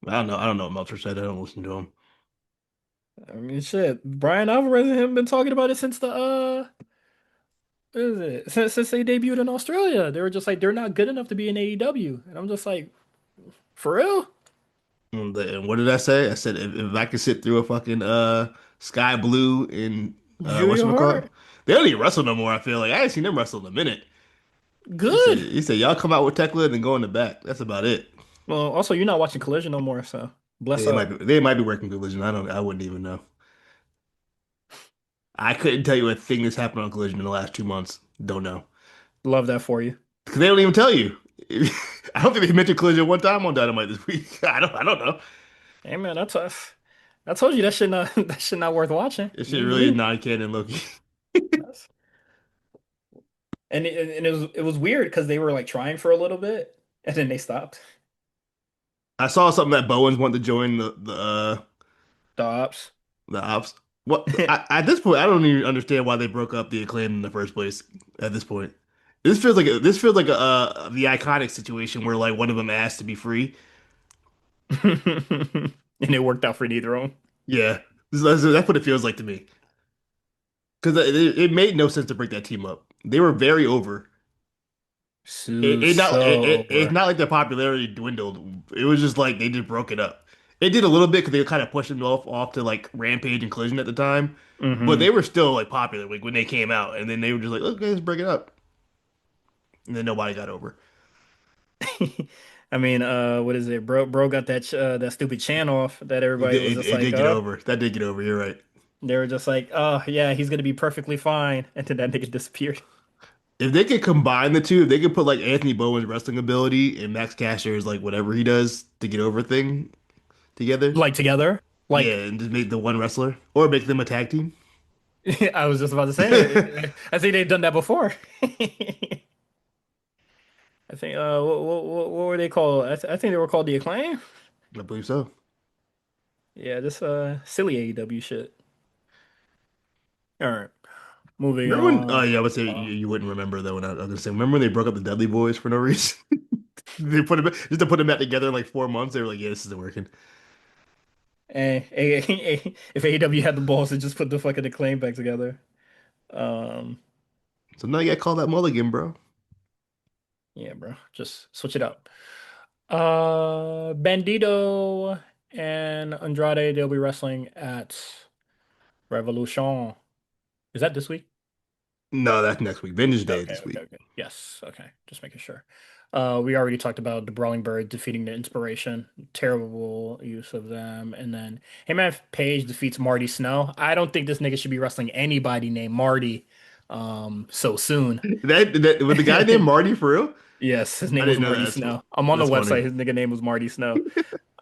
I don't know. I don't know what Meltzer said. I don't listen to him. I mean, shit. Brian Alvarez and him been talking about it since the what is it? Since they debuted in Australia. They were just like they're not good enough to be in AEW, and I'm just like, for real? And what did I say? I said if I could sit through a fucking Sky Blue in Julia whatchamacallit? Hart, They don't even wrestle no more. I feel like I ain't seen them wrestle in a minute. good. He said y'all come out with Tekla and go in the back. That's about it. Well, also you're not watching Collision no more, so bless up. They might be working Collision. I wouldn't even know. I couldn't tell you a thing that's happened on Collision in the last 2 months. Don't know. Love that for you. Because they don't even tell you. I don't think they mentioned Collision one time on Dynamite this week. I don't know. Hey man, that's tough. I told you that shit not that shit not worth watching. This shit Leave really is leave. non-canon Loki. That's, and it was weird because they were like trying for a little bit and then they stopped. I saw something that Bowens wanted to join Stops. the ops. What at this point, I don't even understand why they broke up the Acclaim in the first place. At this point, this feels like a the iconic situation where like one of them asked to be free. And it worked out for neither of them. Yeah, that's what it feels like to me. Because it made no sense to break that team up. They were very over. So, so It's over. not like their popularity dwindled. It was just like they just broke it up. It did a little bit because they kind of pushed them off to like Rampage and Collision at the time, but Hmm. they were still like popular like when they came out, and then they were just like, okay, let's break it up, and then nobody got over. I mean, what is it? Bro got that stupid chant off that everybody was just It like, did get over. That did get over. You're right. they were just like, oh yeah, he's gonna be perfectly fine. And then that nigga disappeared. If they could combine the two, if they could put like Anthony Bowen's wrestling ability and Max Caster's like whatever he does to get over thing together, Like together. yeah, Like and just make the one wrestler or make them a tag team. I was just about to say, I think they've done that before. I think what were they called? I think they were called the Acclaim. I believe so. Yeah, this silly AEW shit. All right. Moving Remember when? Oh on. yeah, I would say Uh, you wouldn't remember though. When I was gonna say, remember when they broke up the Dudley Boys for no reason? They put them just to put them back together in like 4 months. They were like, "Yeah, this isn't working." if AEW had the balls to just put the fucking acclaim back together. Um, So now you got called that mulligan, bro. yeah, bro. Just switch it up. Bandito and Andrade, they'll be wrestling at Revolution. Is that this week? No, that's next week. Vengeance Day is Okay, this okay, week. okay. Yes, okay. Just making sure. We already talked about the Brawling Bird defeating the Inspiration. Terrible use of them. And then Heyman Page defeats Marty Snow. I don't think this nigga should be wrestling anybody named Marty so soon. That with the guy named Marty for real? Yes, his I name was didn't know that. Marty Snow. I'm on the That's funny. website. His nigga name was Marty Snow.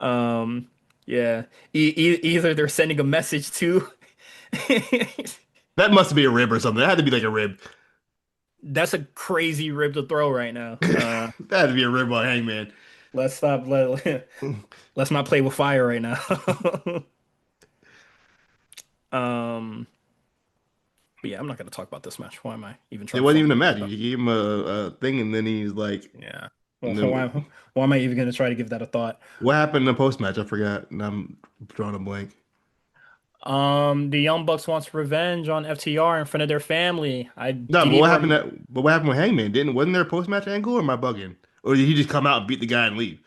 Um, yeah. Either they're sending a message to That must be a rib or something. That had to be like a rib. that's a crazy rib to throw right now. That had to be a rib on Hangman. Let's stop. Let's not play with fire right now. Um, but yeah, I'm not gonna talk about this match. Why am I even It trying to wasn't fucking even a bring match. it up? You gave him a thing, and then he's like, Yeah. and Well, then why am I even gonna try to give that a thought? what happened in the post match? I forgot. And I'm drawing a blank. The Young Bucks wants revenge on FTR in front of their family. I No, didn't but what even happened but what happened with Hangman? Wasn't there a post match angle or am I bugging? Or did he just come out and beat the guy and leave?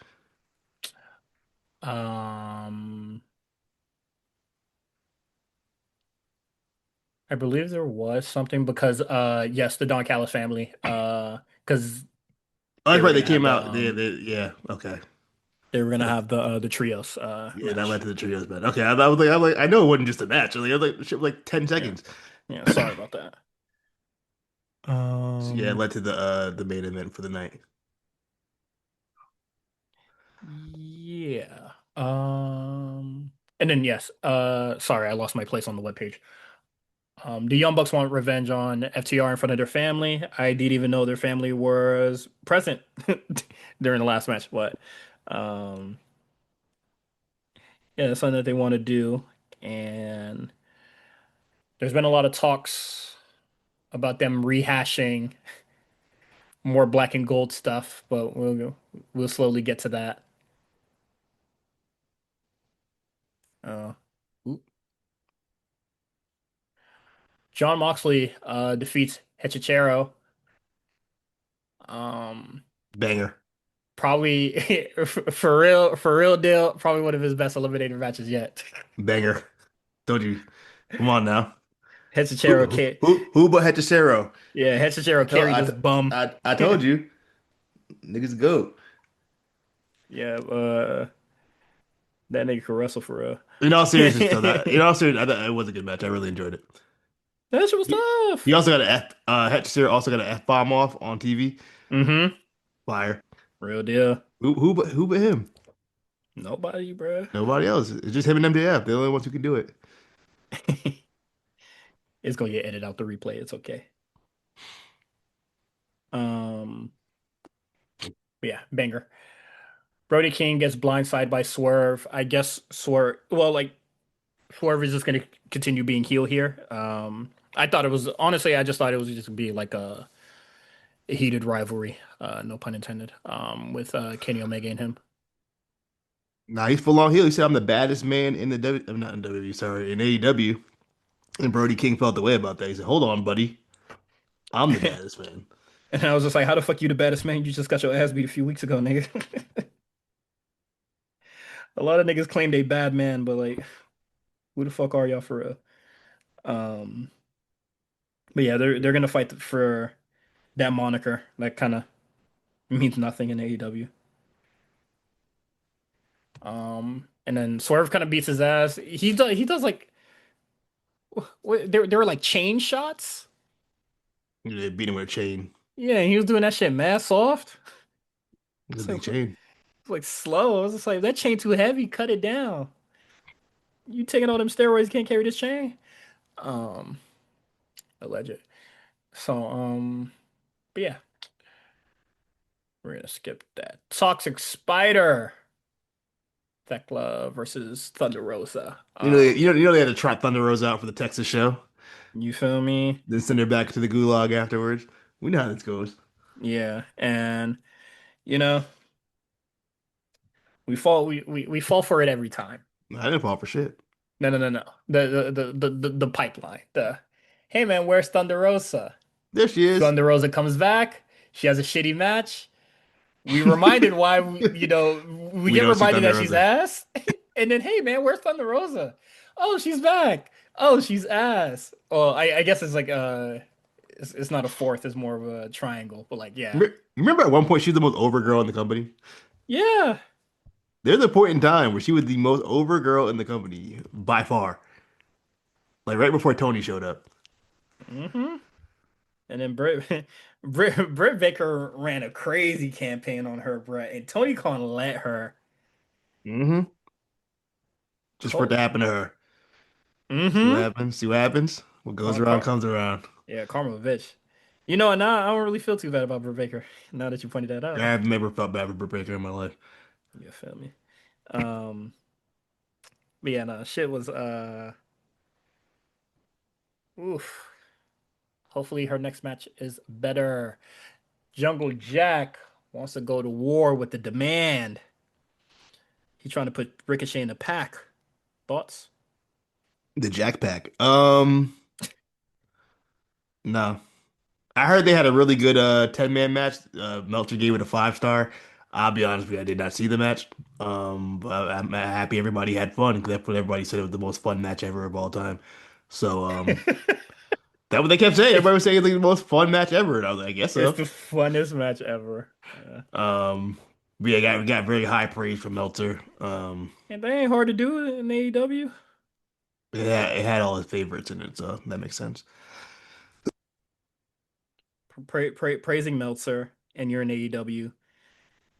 um, I believe there was something because yes, the Don Callis family because Oh, they that's were right. They gonna have came the out. Yeah, okay. That's the trios yeah, that led match. to the trios match. Okay, I know it wasn't just a match. I was like, shit was like 10 Yeah. seconds. Yeah, sorry about that. So, yeah, it Um, led to the main event for the night. yeah. And then yes, sorry, I lost my place on the webpage. The Young Bucks want revenge on FTR in front of their family. I didn't even know their family was present during the last match. But um, yeah, that's something that they want to do. And there's been a lot of talks about them rehashing more black and gold stuff, but we'll slowly get to that. Uh, John Moxley defeats Hechicero. Um, Banger. probably for real deal, probably one of his best eliminator matches yet. Banger. Told you. Come on now. Hechicero, Who but Hechicero? yeah, Hechicero carried this bum. I told you. Niggas go. Yeah, that nigga can wrestle for real. In all seriousness, though, That I thought it was a good match. I really enjoyed it. shit was He tough. also got Hechicero also got an F bomb off on TV. Mm-hmm. Fire. Real deal. Who but him? Nobody, bruh. Nobody else. It's just him and MJF. They're the only ones who can do it. It's gonna get edited out the replay. It's okay. Um, yeah, banger. Brody King gets blindsided by Swerve. I guess Swerve. Well, like Swerve is just gonna continue being heel here. I thought it was honestly. I just thought it was just gonna be like a heated rivalry. No pun intended. With Kenny Omega and him. Nah, he's full on heel. He said I'm the baddest man in the W. I'm not in WWE, sorry, in AEW. And Brody King felt the way about that. He said, "Hold on, buddy. I'm the baddest man." And I was just like, how the fuck you the baddest man? You just got your ass beat a few weeks ago, nigga. A lot of niggas claim they bad man, but like, who the fuck are y'all for real? Um, but yeah, they're gonna fight for that moniker. That kind of means nothing in AEW. And then Swerve kind of beats his ass. He does like there were like chain shots. They beat him with a chain. Yeah, he was doing that shit mad soft. It's a It's big chain. like slow. I was just like, that chain too heavy. Cut it down. You taking all them steroids, can't carry this chain. Um, alleged. So, but yeah, we're gonna skip that. Toxic Spider, Thekla versus Thunder Rosa. You know they had to trot Thunder Rose out for the Texas show. You feel me? Then send her back to the gulag afterwards. We know how this goes. Yeah, and you know, we fall for it every time. I didn't fall for shit. No, no, no, no. The pipeline. The hey man, where's Thunder Rosa? There she is. Thunder Rosa comes back. She has a shitty match. We reminded why we We get don't see reminded Thunder that she's Rosa. ass, and then hey man, where's Thunder Rosa? Oh, she's back. Oh, she's ass. Well, I guess it's like it's not a fourth, it's more of a triangle, but like yeah, Remember at one point she was the most over girl in the company? yeah. There's a point in time where she was the most over girl in the company by far. Like right before Tony showed up. hmm And then Britt Baker ran a crazy campaign on her, Brett, and Tony Khan let her. Hmm. Just for it to Cold. happen to her. See what Mm-hmm. happens? See what happens? What goes Car, around car, comes around. yeah, Karma bitch. You know, and now I don't really feel too bad about Britt Baker. Now that you pointed that out, I've never felt bad for Britt Baker in my life. you feel me? Um, but yeah, no, shit was oof. Hopefully her next match is better. Jungle Jack wants to go to war with the demand. He's trying to put Ricochet in the pack. Thoughts? The Jack Pack. No. I heard they had a really good 10-man match. Meltzer gave it a 5 star. I'll be honest with you, I did not see the match. But I'm happy everybody had fun because that's what everybody said it was the most fun match ever of all time. So that's what they kept saying. Everybody was saying it's like the most fun match ever, and I was like, I guess It's so. the funnest match ever. Yeah. Um, but yeah, we got very high praise from Meltzer. And they ain't hard to do in AEW. It had all his favorites in it, so that makes sense. Praising Meltzer and you're in AEW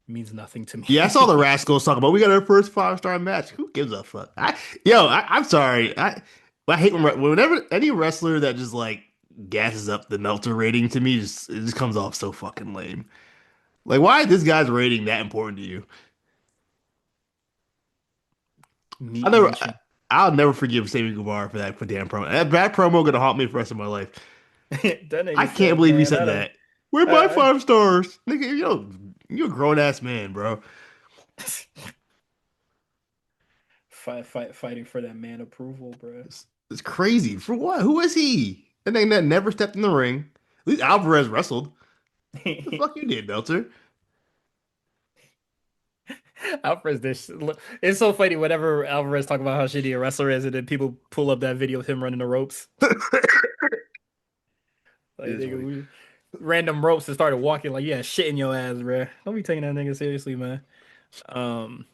means nothing to Yeah, I saw the me. Rascals talk about we got our first 5 star match. Who gives a fuck? I'm sorry. I hate whenever any wrestler that just like gasses up the Meltzer rating to me it just comes off so fucking lame. Like, why is this guy's rating that important to you? I never, I, Mention. I'll never forgive Sammy Guevara for that for damn promo. That promo gonna haunt me for the rest of my life. That I nigga can't said, believe he man, said I don't. that. Where's my I, 5 stars, nigga? You're a grown ass man, bro. fighting for that man approval, bro. It's crazy. For what? Who is he? That nigga that never stepped in the ring. At least Alvarez wrestled. The fuck you did, Belter? Alvarez, it's so funny whenever Alvarez talk about how shitty a wrestler is, and then people pull up that video of him running the ropes. It Like, is nigga, funny. we random ropes and started walking like, yeah, shit in your ass, bro. Don't be taking that nigga seriously, man. Um,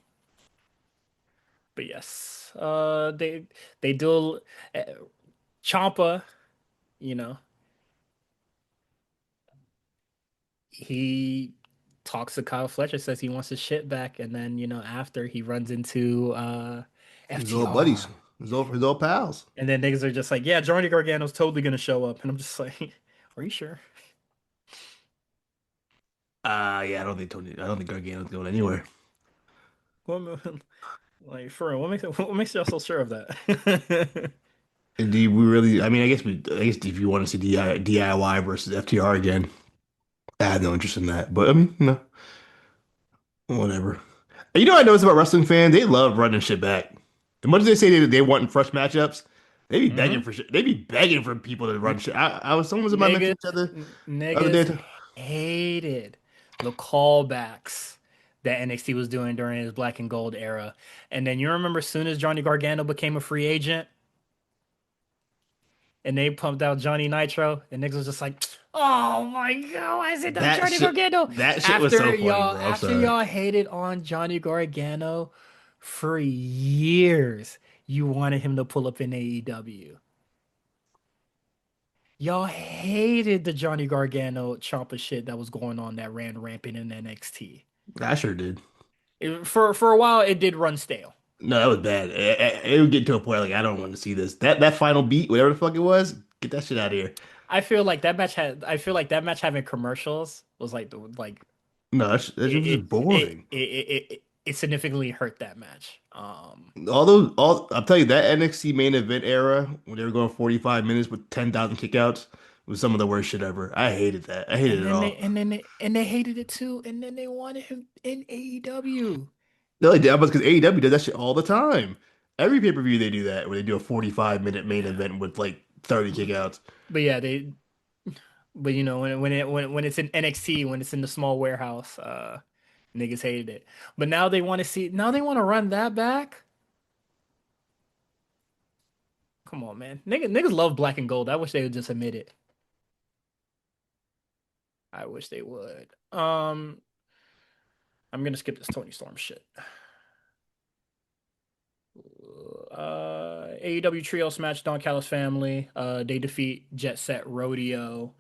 but yes, they do. Uh, Champa, you know, he talks to Kyle Fletcher, says he wants his shit back, and then after he runs into His old buddies. FTR, His old pals. and then niggas are just like, yeah, Johnny Gargano's totally gonna show up, and I'm just like, are you sure? Yeah, I don't think Gargano's going anywhere. What, like for real, what makes y'all so sure of that? And do we really? I mean, I guess if you want to see DIY versus FTR again, I have no interest in that. But I mean, whatever. I noticed about wrestling fans, they love running shit back. As much as they say they want fresh matchups, they be begging hmm for shit. They be begging for people to run shit. Someone was in my mention Niggas, each other the other niggas day. hated the callbacks that NXT was doing during his black and gold era. And then you remember as soon as Johnny Gargano became a free agent and they pumped out Johnny Nitro, and niggas was just like, oh my God, why is it not That Johnny shit, Gargano? that shit was After so funny, y'all, bro. I'm after sorry. y'all hated on Johnny Gargano for years, you wanted him to pull up in AEW. Y'all hated the Johnny Gargano Ciampa shit that was going on that ran rampant in NXT. I sure did. For a while, it did run stale. No, that was bad. It would get to a point like I don't want to see this. That final beat, whatever the fuck it was, get that shit out of here. I feel like that match having commercials was like the like No, that's it just it it boring. it, it, it it significantly hurt that match. All I'll tell you that NXT main event era when they were going 45 minutes with 10,000 kickouts was some of the worst shit ever. I hated that. I hated And it then all. they hated it too, and then they wanted him in AEW. No, they did, because AEW does that shit all the time. Every pay-per-view they do that where they do a 45-minute main Yeah, event with like 30 kickouts. but yeah, but you know when it's in NXT, when it's in the small warehouse, niggas hated it. But now they want to see, now they want to run that back. Come on, man, niggas love black and gold. I wish they would just admit it. I wish they would. I'm gonna skip this Tony Storm shit. AEW Trios match, Don Callis family. They defeat Jet Set Rodeo.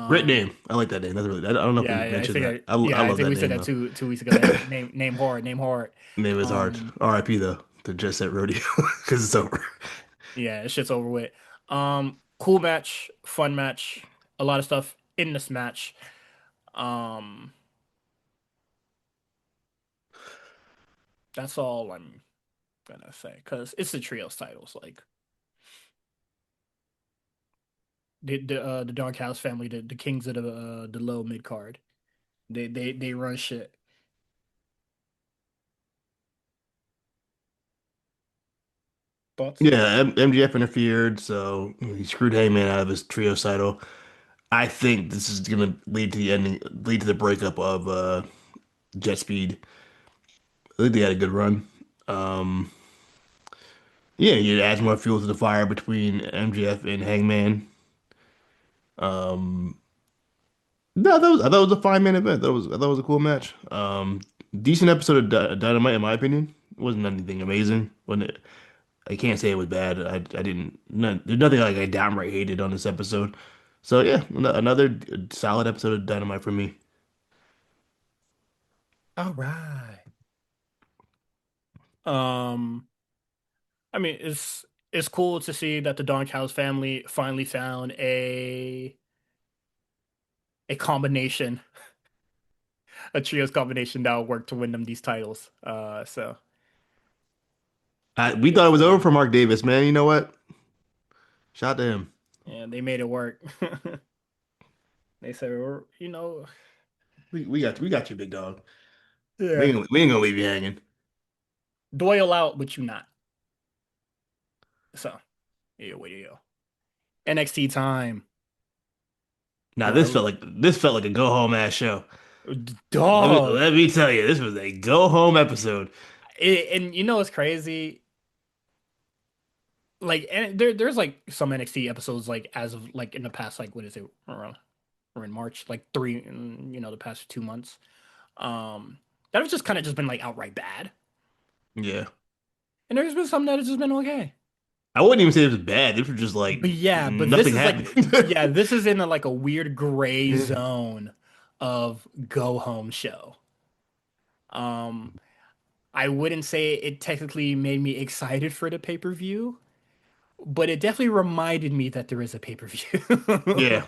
Great Um, name. I like that name. That's really, I don't know if we yeah, mentioned that. I I love think that we said name that though. two weeks ago. Name hard, name hard. Name is hard. Um, RIP though to Jet Set Rodeo because it's over. yeah, this shit's over with. Cool match, fun match, a lot of stuff in this match. Um, that's all I'm gonna say because it's the trios titles. Like the Dark House family, the kings of the low mid card. They run shit. Thoughts? Yeah, MGF interfered, so he screwed Hangman out of his trio title. I think this is gonna lead to the breakup of Jet Speed. I think they had a good run. Um, yeah, it adds more fuel to the fire between MGF and Hangman. Um, no, I thought it was a fine main event. I thought it was a cool match. Decent episode of Dynamite in my opinion. It wasn't anything amazing. Wasn't it? I can't say it was bad. I didn't. There's nothing like I downright hated on this episode. So yeah, another solid episode of Dynamite for me. All right. Um, I mean, it's cool to see that the Don Callis family finally found a combination, a trios combination that will work to win them these titles. So We thought it was over yeah, for Mark Davis, man. You know what? Shout out to him. yeah, they made it work. They said, you know, We got you, big dog. yeah, We ain't gonna leave you hanging. Doyle out, but you not. So yeah, wait, yeah. NXT time, Now bro. this felt like a go home ass show. Dog. Let me tell you, this was a go home episode. And you know what's crazy? Like, and there's like some NXT episodes like as of like in the past, like what is it? We're in March, like three, the past 2 months. That have just kind of just been like outright bad, Yeah, and there's been some that have just been okay. I wouldn't even say it was bad. This was just like But yeah, but this nothing is like, happened. yeah, this is in like a weird gray zone of go home show. Um, I wouldn't say it technically made me excited for the pay-per-view, but it definitely reminded me that there is a pay-per-view Yeah,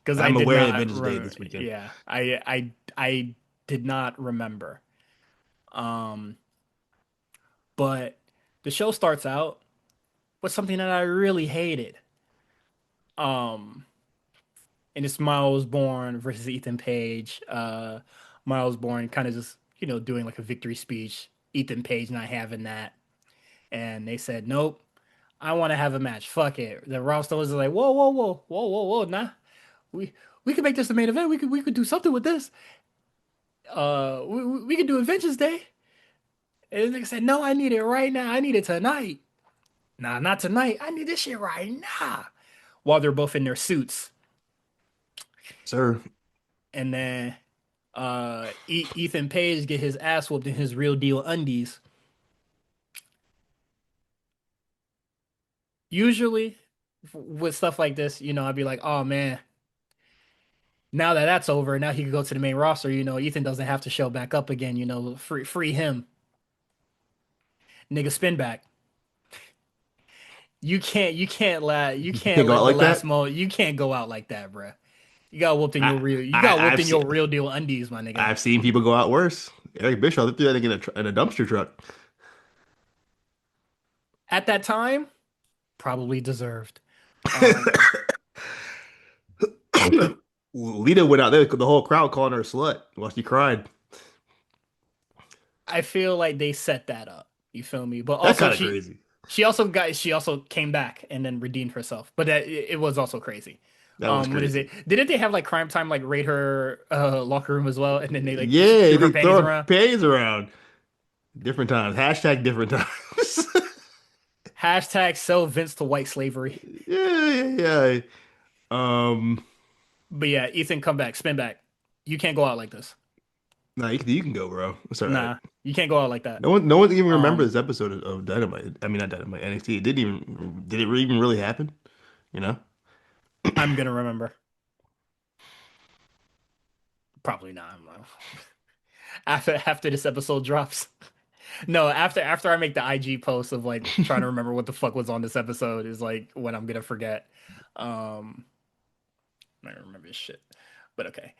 because I I'm did aware of not Vengeance Day this weekend. yeah, I did not remember. Um, but the show starts out with something that I really hated. Um, and it's Miles Bourne versus Ethan Page. Miles Bourne kind of just, doing like a victory speech. Ethan Page not having that. And they said, nope, I want to have a match. Fuck it. The roster was like, whoa, whoa, whoa, whoa, whoa, whoa, nah. We could make this the main event. We could do something with this. We could do a Vengeance Day. And they said, no, I need it right now. I need it tonight. Nah, not tonight. I need this shit right now. While they're both in their suits. Sir, And then Ethan Page get his ass whooped in his real deal undies. Usually with stuff like this, I'd be like, oh man, now that that's over, now he can go to the main roster. Ethan doesn't have to show back up again. Free him, nigga. Spin back. You you can't can't go out let the like last that. moment. You can't go out like that, bruh. You got whooped in I, your real. You got I whooped I've in your seen real deal undies, my nigga. I've seen people go out worse. Eric Bischoff, they threw that thing in a dumpster truck. At that time, probably deserved. Um, Lita went out there, the whole crowd calling her a slut while she cried. I feel like they set that up. You feel me? But That's also kind of crazy. she also came back and then redeemed herself. But that it was also crazy. That was What is crazy. it? Didn't they have like Crime Time like raid her locker room as well? And then they like Yeah, threw her they panties throw around. pennies around. Different times. Hashtag different times. Hashtag sell Vince to white slavery. Yeah, yeah, yeah. Um, But yeah, Ethan, come back, spin back. You can't go out like this. nah, you can go, bro. It's all right. Nah, you can't go out like that. No one even remembers Um, this episode of Dynamite. I mean, not Dynamite, NXT. It didn't even, did it even really happen? You know? I'm gonna remember. Probably not. After this episode drops. No, after I make the IG post of like trying to remember what the fuck was on this episode is like when I'm gonna forget. Um, I don't remember this shit. But okay.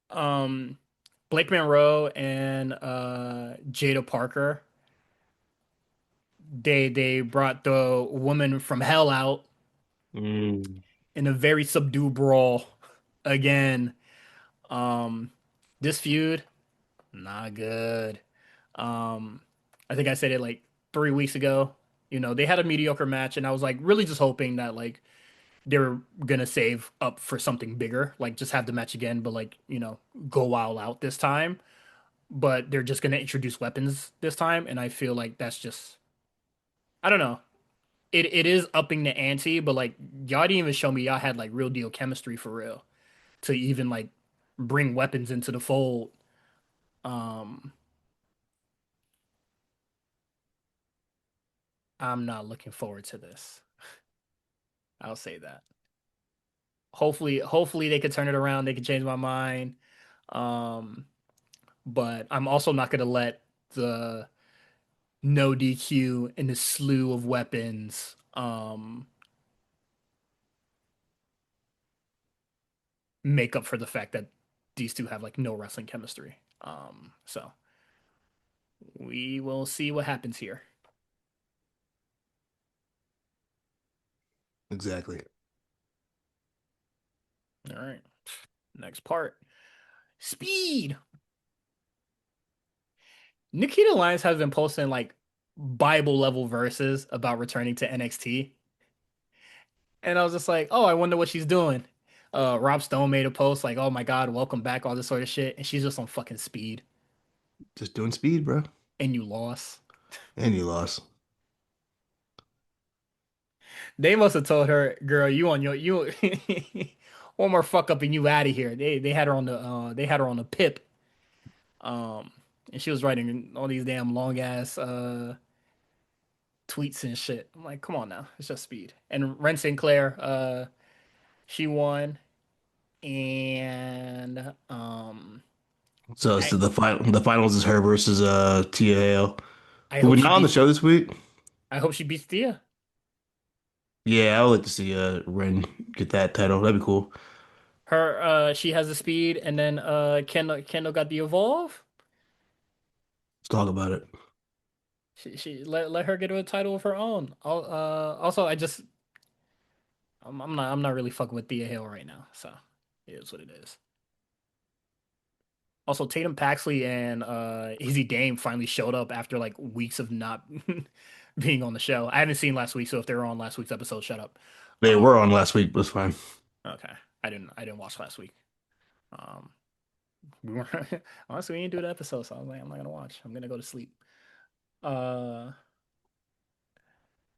Um, Blake Monroe and Jada Parker. They brought the woman from hell out Mm. in a very subdued brawl again. Um, this feud, not good. Um, I think I said it like 3 weeks ago. You know, they had a mediocre match, and I was like really just hoping that like they were gonna save up for something bigger, like just have the match again, but like, go all out this time. But they're just gonna introduce weapons this time, and I feel like that's just I don't know. It is upping the ante, but like y'all didn't even show me y'all had like real deal chemistry for real to even like bring weapons into the fold. Um, I'm not looking forward to this. I'll say that. Hopefully they could turn it around. They could change my mind. Um, but I'm also not gonna let the no DQ and the slew of weapons make up for the fact that these two have like no wrestling chemistry. So we will see what happens here. Exactly. All right. Next part. Speed. Nikita Lyons has been posting like Bible level verses about returning to NXT. And I was just like, oh, I wonder what she's doing. Rob Stone made a post like, oh my God, welcome back, all this sort of shit. And she's just on fucking speed. Just doing speed, bro. And you lost. And you lost. They must have told her, girl, you one more fuck up and you out of here. They had her on the pip. Um and she was writing all these damn long ass tweets and shit. I'm like, come on now. It's just speed. And Ren Sinclair, she won. And So I the finals is her versus TAL. I Who hope was she not on the beats show this week? I hope she beats Thea. Yeah, I would like to see Ren get that title. That'd be cool. Her she has the speed and then Kendall got the evolve. Let's talk about it. She let her get a title of her own. Also I'm not really fucking with Thea Hill right now, so it is what it is. Also, Tatum Paxley and Izzy Dame finally showed up after like weeks of not being on the show. I haven't seen last week, so if they were on last week's episode, shut up. They were Um, on last week, but it's fine. okay, I didn't watch last week. Um, we were honestly we didn't do the episode, so I was like, I'm not gonna watch. I'm gonna go to sleep. Uh,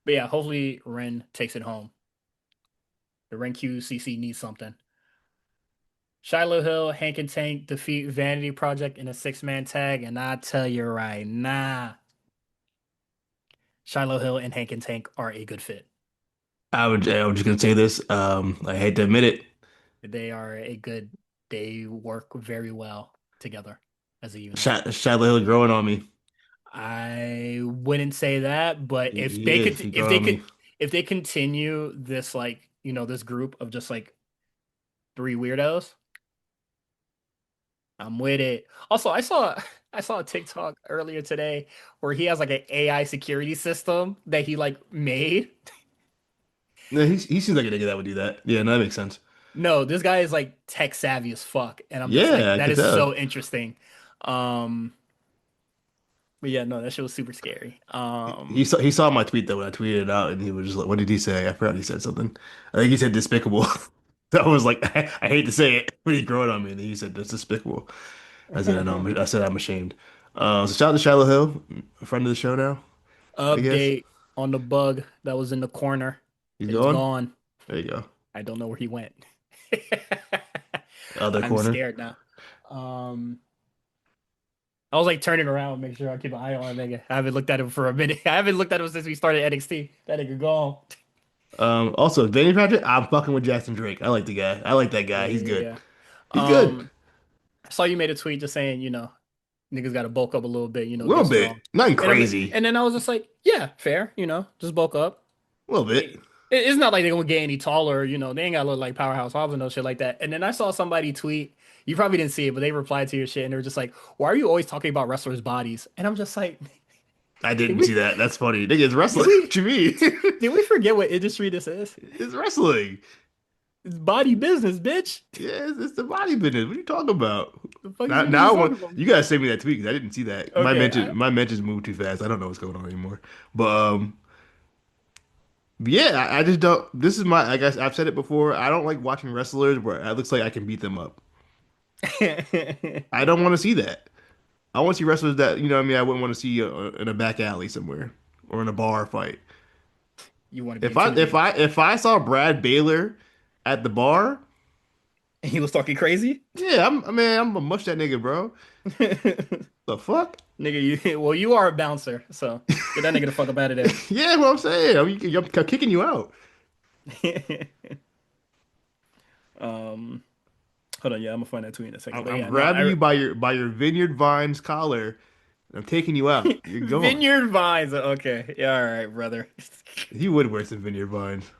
but yeah, hopefully Ren takes it home. The Ren QCC needs something. Shiloh Hill, Hank and Tank defeat Vanity Project in a six-man tag, and I tell you right now, Shiloh Hill and Hank and Tank are a good fit. I was just gonna say this. I hate to admit it. They are a good. They work very well together as a unit. Shiloh Hill growing on me. I wouldn't say that, but if He they is. could, He growing on me. if they continue this like this group of just like three weirdos, I'm with it. Also, I saw a TikTok earlier today where he has like an AI security system that he like made. Yeah, he seems like a nigga that would do that. Yeah, no, that makes sense. No, this guy is like tech savvy as fuck, and I'm just like, Yeah, I that could is tell. so interesting. Um, but yeah, no, that shit was super scary. He saw my tweet though when I tweeted it out, and he was just like, "What did he say?" I forgot he said something. I think he said despicable. I was like, I hate to say it, but he threw it on me, and he said that's despicable. I said, "No, I said I'm ashamed." So shout out to Shiloh Hill, a friend of the show now, I guess. Update on the bug that was in the corner. He's It's gone. gone. There you go. I don't know where he went. Other I'm corner. scared now. Um, I was like turning around, make sure I keep an eye on that nigga. I haven't looked at him for a minute. I haven't looked at him since we started NXT. That nigga gone. Also, Danny Patrick, I'm fucking with Jackson Drake. I like the guy. I like that guy. He's Yeah, good. yeah. He's good. I saw you made a tweet just saying, niggas got to bulk up a little bit, A get little bit. strong. Nothing And crazy. and then I was just like, yeah, fair, just bulk up. A little bit. It's not like they're gonna get any taller, they ain't gotta look like Powerhouse Hobbs and no shit like that. And then I saw somebody tweet, you probably didn't see it, but they replied to your shit and they were just like, why are you always talking about wrestlers' bodies? And I'm just like, I did didn't we see that. That's funny. Nigga, it's did wrestling. we What you mean? did we forget what industry this is? It's wrestling. It's body business, bitch. Yeah, it's the body business. What are you talking about? The fuck is Now, you now I just want talking about? you gotta send me that tweet because I didn't see that. My Okay, mention, my mentions move too fast. I don't know what's going on anymore. But yeah, I just don't. This is my. I guess I've said it before. I don't like watching wrestlers where it looks like I can beat them up. I don't want to see that. I want to see wrestlers that what I mean. I wouldn't want to see in a back alley somewhere or in a bar fight. you want to be If I if intimidated. I if I saw Brad Baylor at the bar, And he was talking crazy? yeah, I'm gonna mush that nigga, bro. The fuck? Nigga, you are a bouncer, so get that nigga the fuck up out of Yeah, what I'm saying. I'm kicking you out. there. Um, Hold on, yeah, I'm gonna find that tweet in a second. I'm, But I'm yeah, no, grabbing I you by your Vineyard Vines collar. And I'm taking you out. You're gone. Vineyard Vines. Okay, yeah, all right, brother. He would wear some Vineyard Vines.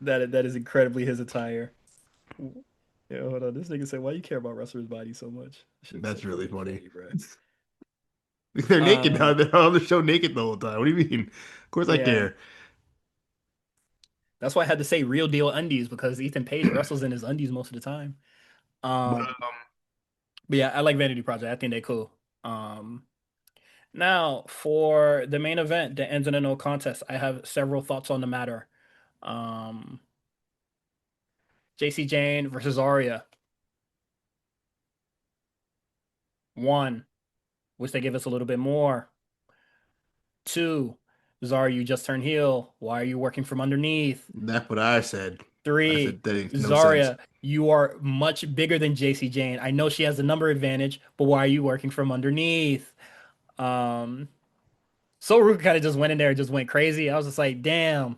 That is incredibly his attire. Yeah, hold on. This nigga said, "Why you care about wrestlers' bodies so much?" Shit's so That's really fucking funny. funny, bro. They're naked now. Um, They're on the show naked the whole time. What do you mean? Of course I yeah, care. that's why I had to say real deal undies because Ethan Page wrestles in his undies most of the time. But Um, but yeah, I like Vanity Project. I think they cool. Um, Now for the main event that ends in a no contest, I have several thoughts on the matter. Um, JC Jane versus Arya. One, wish they give us a little bit more. Two, Zarya, you just turned heel. Why are you working from underneath? that's what I said. I Three, said that makes no sense. Zarya, you are much bigger than JC Jane. I know she has the number advantage, but why are you working from underneath? Um, So kind of just went in there and just went crazy. I was just like, damn,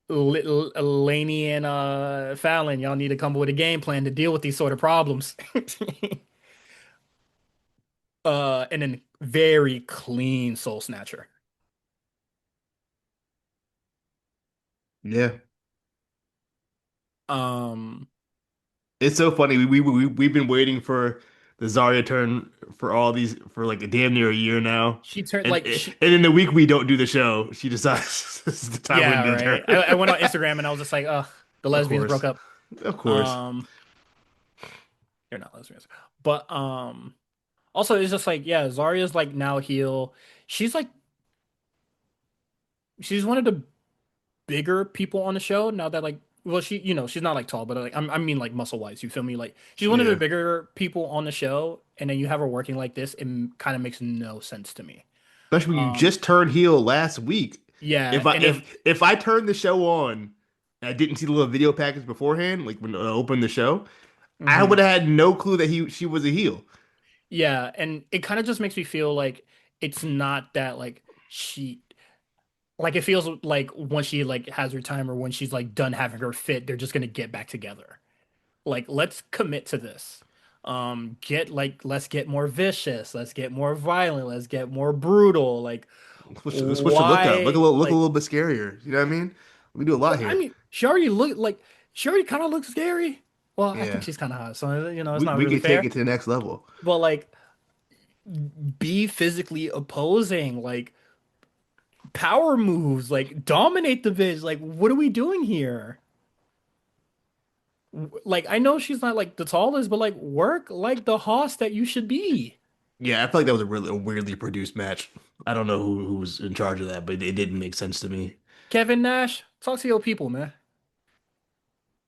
Laney and Fallon, y'all need to come up with a game plan to deal with these sort of problems. And then very clean Soul Snatcher. Yeah. Um, It's so funny. We've been waiting for the Zarya turn for all these for like a damn near a year now. she turned And like she, and in the week we don't do the show, she decides this is the time when yeah, to right. turn. I went on Instagram and I was just like, the Of lesbians broke course. up. Of course. Um, they're not lesbians, but also it's just like, yeah, Zarya's like now heel. She's like, she's one of the bigger people on the show now that like well she's not like tall but like I mean like muscle wise you feel me like she's one of the Yeah. bigger people on the show and then you have her working like this it kind of makes no sense to me. Especially when you um just turned heel last week. yeah If I and then if I turned the show on and I didn't see the little video package beforehand, like when I opened the show, I would mhm. have had no clue that she was a heel. Yeah, and it kind of just makes me feel like it's not that like she like it feels like once she like has her time or when she's like done having her fit they're just gonna get back together. Like let's commit to this. Get like let's get more vicious, let's get more violent, let's get more brutal. Like Switch the look up. why Look a like little bit scarier. You know what I mean? We do a lot I here. mean she already looked like she already kind of looks scary. Well, I think Yeah, she's kind of hot, so it's not we really could take fair. it to the next level. But like, be physically opposing, like power moves, like dominate the bitch. Like, what are we doing here? Like, I know she's not like the tallest, but like, work like the hoss that you should be. Yeah, I feel like that was a weirdly produced match. I don't know who was in charge of that, but it didn't make sense to me. Kevin Nash, talk to your people, man.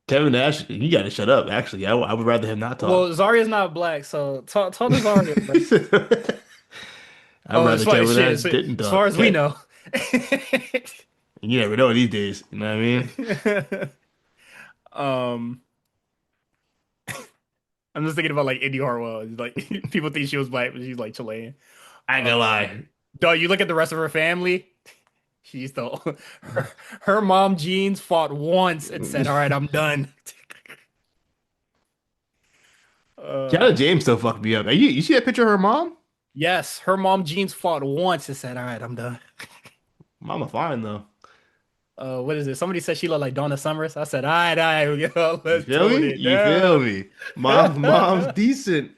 Kevin Nash, you got to shut up. Actually, I would rather him not talk. Well, Zarya's not black, so talk to Zarya, bro. I'd Oh, as rather far as Kevin shit, Nash so didn't as far talk. as we know. You never know these days. You know what I mean? Um, I'm just thinking about like Indy Hartwell. Like people think she was black, but she's like Chilean. I ain't gonna lie. Dog, you look at the rest of her family. She's the her mom Jeans fought once and said, "All right, I'm done." Kiana Uh, James still fucked me up. You see that picture of her mom? yes, her mom Jeans fought once and said, "All right, I'm done." Mama fine though. What is it? Somebody said she looked like Donna Summers. I said, all right, yo, You let's feel tone me? it You feel down. me? Mom's decent.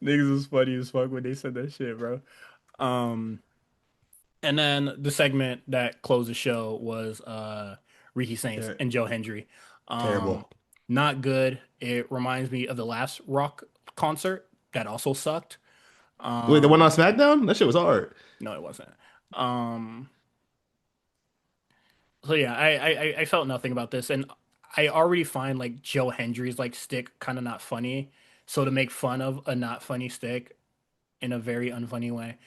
Niggas was funny as fuck when they said that shit, bro. Um, and then the segment that closed the show was Ricky Saints Ter and Joe Hendry. Um, terrible. Not good. It reminds me of the last Rock concert that also sucked. Wait, the one on Um, SmackDown? That shit was hard. no, it wasn't. Um, so yeah, I felt nothing about this, and I already find like Joe Hendry's like stick kind of not funny. So to make fun of a not funny stick in a very unfunny way,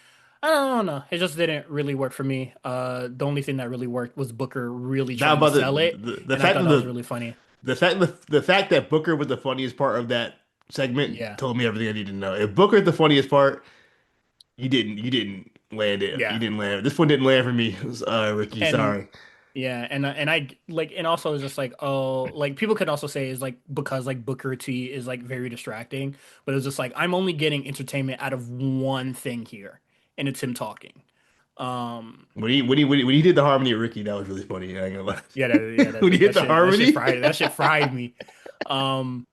I don't know. It just didn't really work for me. The only thing that really worked was Booker really Now trying to about sell it, the and I fact thought that that was really funny. the fact that Booker was the funniest part of that segment Yeah, told me everything I needed to know. If Booker's the funniest part, you didn't land it. You yeah, didn't land. This one didn't land for me. Ricky, and sorry. yeah, and I like, and also it's just like, oh, like people could also say is like because like Booker T is like very distracting, but it's just like I'm only getting entertainment out of one thing here, and it's him talking. Um, When he did the harmony of Ricky, that was really funny. I ain't gonna lie. yeah, When he hit the that shit harmony, fried me. Um,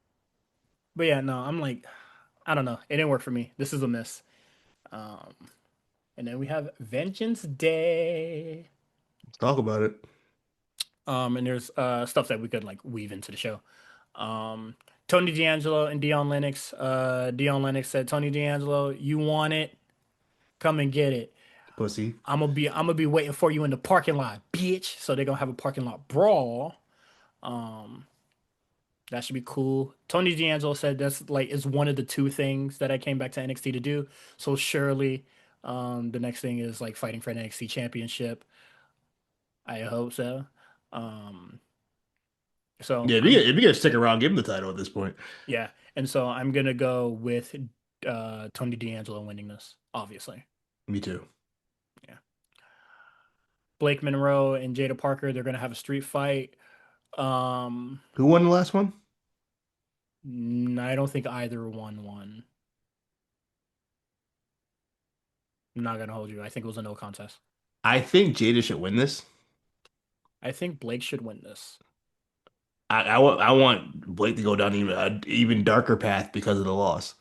but yeah, no, I'm like, I don't know, it didn't work for me. This is a miss. Um, and then we have Vengeance Day. let's talk about it. And there's stuff that we could like weave into the show. Um, Tony D'Angelo and Dion Lennox. Dion Lennox said, "Tony D'Angelo, you want it? Come and get it. Pussy. I'm gonna be waiting for you in the parking lot, bitch." So they're gonna have a parking lot brawl. Um, that should be cool. Tony D'Angelo said that's like is one of the two things that I came back to NXT to do. So surely, the next thing is like fighting for an NXT championship. I hope so. Um, so Yeah, I'm if you gonna stick around, give him the title at this point. Yeah, and so I'm gonna go with Tony D'Angelo winning this, obviously. Me too. Yeah. Blake Monroe and Jada Parker, they're gonna have a street fight. Um, Who won the last one? I don't think either one won. I'm not gonna hold you. I think it was a no contest. I think Jada should win this. I think Blake should win this. I want Blake to go down even darker path because of the loss.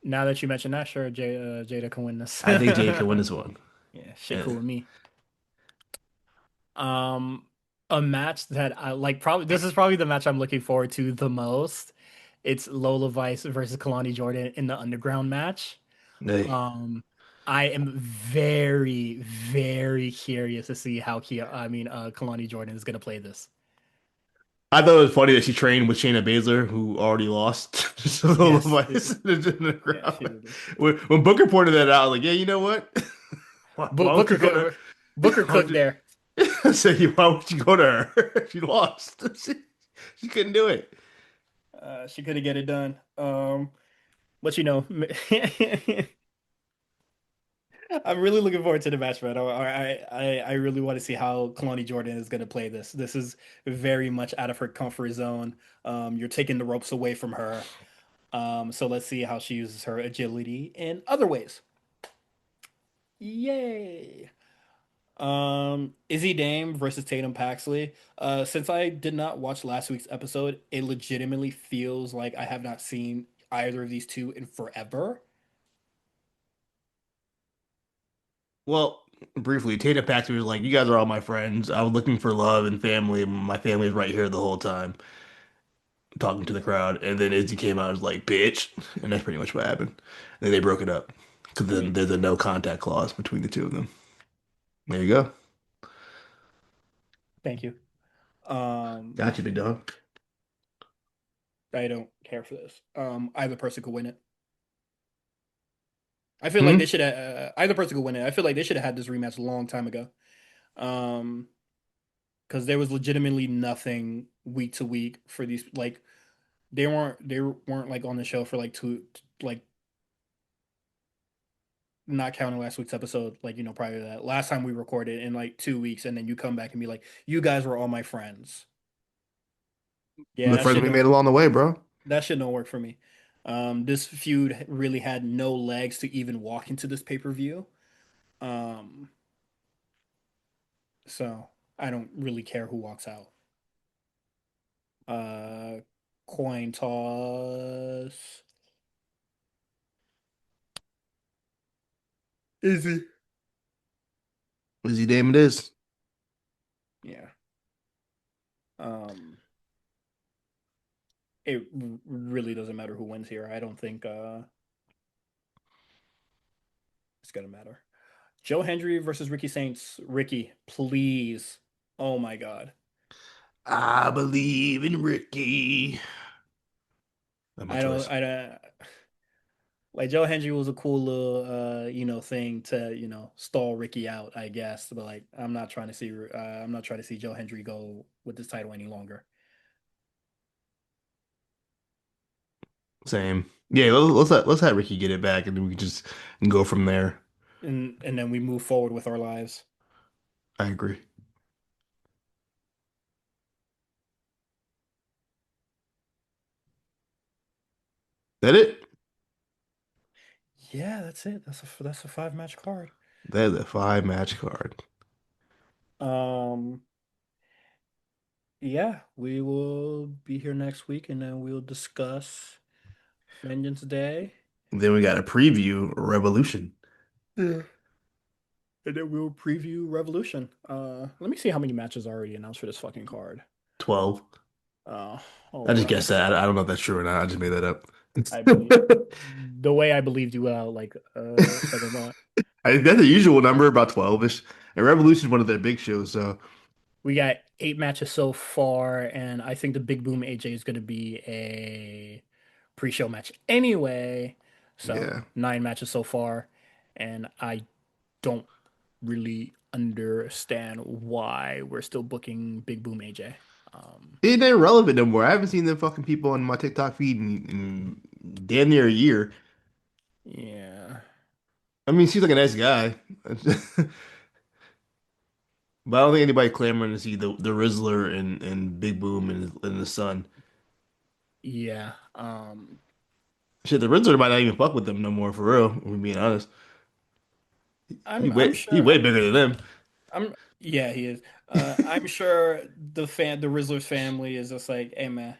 Now that you mentioned that, sure, Jada can win this. I think Jada can win this one. Yeah, shit, Yeah. cool with me. Um, a match that I like probably this is probably the match I'm looking forward to the most. It's Lola Vice versus Kalani Jordan in the underground match. Hey. Um, I am very, very curious to see how Kalani Jordan is gonna play this. I thought it was funny that she trained with Shayna Baszler, who already lost. Just a little Yes, advice in the yeah, she crowd. did. When Booker pointed that out, I was like, yeah, you know what? Why don't you Booker go to? could Booker Why don't cooked you? there. I said, why would you go to her? She lost. She couldn't do it. She could have get it done. But I'm really looking forward to the match, man. I really want to see how Kalani Jordan is going to play this. This is very much out of her comfort zone. You're taking the ropes away from her. So let's see how she uses her agility in other ways. Yay. Izzy Dame versus Tatum Paxley. Since I did not watch last week's episode, it legitimately feels like I have not seen either of these two in forever. Well, briefly, Tatum Paxton was like, "You guys are all my friends. I was looking for love and family. And my family was right here the whole time, talking to the crowd." And then Izzy came out and was like, "Bitch," and that's pretty much what happened. And then they broke it up because I then mean, there's a no contact clause between the two of them. There you go. thank you. Um, Got you, big dog. I don't care for this. Either person could win it. I feel like they Hmm? should have either person could win it. I feel like they should have had this rematch a long time ago. Um, because there was legitimately nothing week to week for these. Like they weren't like on the show for like two, like not counting last week's episode. Like prior to that, last time we recorded in like 2 weeks, and then you come back and be like, you guys were all my friends. Yeah, The that friends shit we made don't along the way, bro. that shit don't work for me. This feud really had no legs to even walk into this pay-per-view. Um, so I don't really care who walks out. Uh, coin toss. Easy. Izzy Dame it is. Yeah. Um, it really doesn't matter who wins here. I don't think it's gonna matter. Joe Hendry versus Ricky Saints. Ricky, please. Oh my God. I believe in Ricky. That's my I don't. choice. I don't. Like Joe Hendry was a cool little thing to stall Ricky out, I guess. But like I'm not trying to see Joe Hendry go with this title any longer. Same. Yeah, let's have Ricky get it back, and then we can just go from there. And then we move forward with our lives. I agree. That it? Yeah, that's it. That's a 5 match card. That is a five match card. Um yeah, we will be here next week and then we'll discuss Vengeance Day. Then we got a preview Revolution Yeah. And then we'll preview Revolution. Let me see how many matches are already announced for this fucking card. 12. Uh, I hold just on. guessed that. I don't know if that's true or not. I just made that up. I believe the way I believed you out like a second ago. That's the usual number, about 12-ish. And Revolution is one of their big shows, so We got 8 matches so far, and I think the Big Boom AJ is going to be a pre-show match anyway. So yeah. 9 matches so far, and I don't really understand why we're still booking Big Boom AJ. It ain't relevant no more. I haven't seen them fucking people on my TikTok feed in damn near a year. Yeah, I mean, seems like a nice guy. But I don't think anybody clamoring to see the Rizzler and Big Boom and the Sun. yeah. Shit, the Rizzler might not even fuck with them no more for real, if we're being honest. I'm He sure. way bigger than them. Yeah, he is. I'm sure the Rizzlers family is just like, hey man,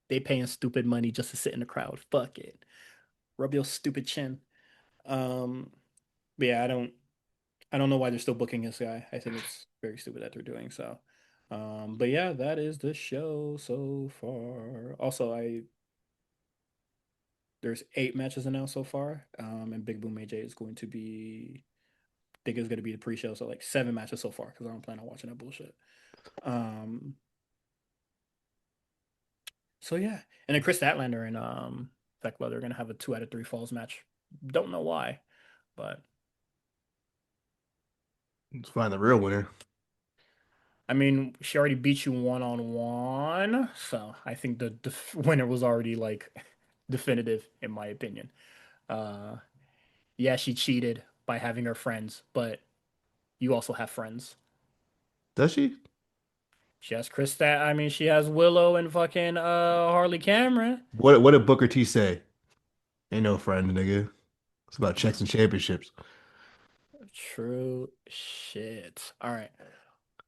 they paying stupid money just to sit in the crowd. Fuck it. Rub your stupid chin. Um, but yeah, I don't know why they're still booking this guy. I think it's very stupid that they're doing so. But yeah, that is the show so far. Also, I there's 8 matches announced so far. And Big Boom AJ is going to be I think it's going to be the pre-show, so like 7 matches so far because I don't plan on watching that bullshit. Um, so yeah, and then Chris Statlander and Thekla, they're gonna have a 2 out of 3 falls match. Don't know why, but Let's find the real winner. I mean, she already beat you 1-on-1, so I think the winner was already like definitive in my opinion. Uh, yeah, she cheated by having her friends, but you also have friends. Does she? She has I mean, she has Willow and fucking Harley Cameron. What did Booker T say? Ain't no friend, nigga. It's about checks and championships. True shit. All right.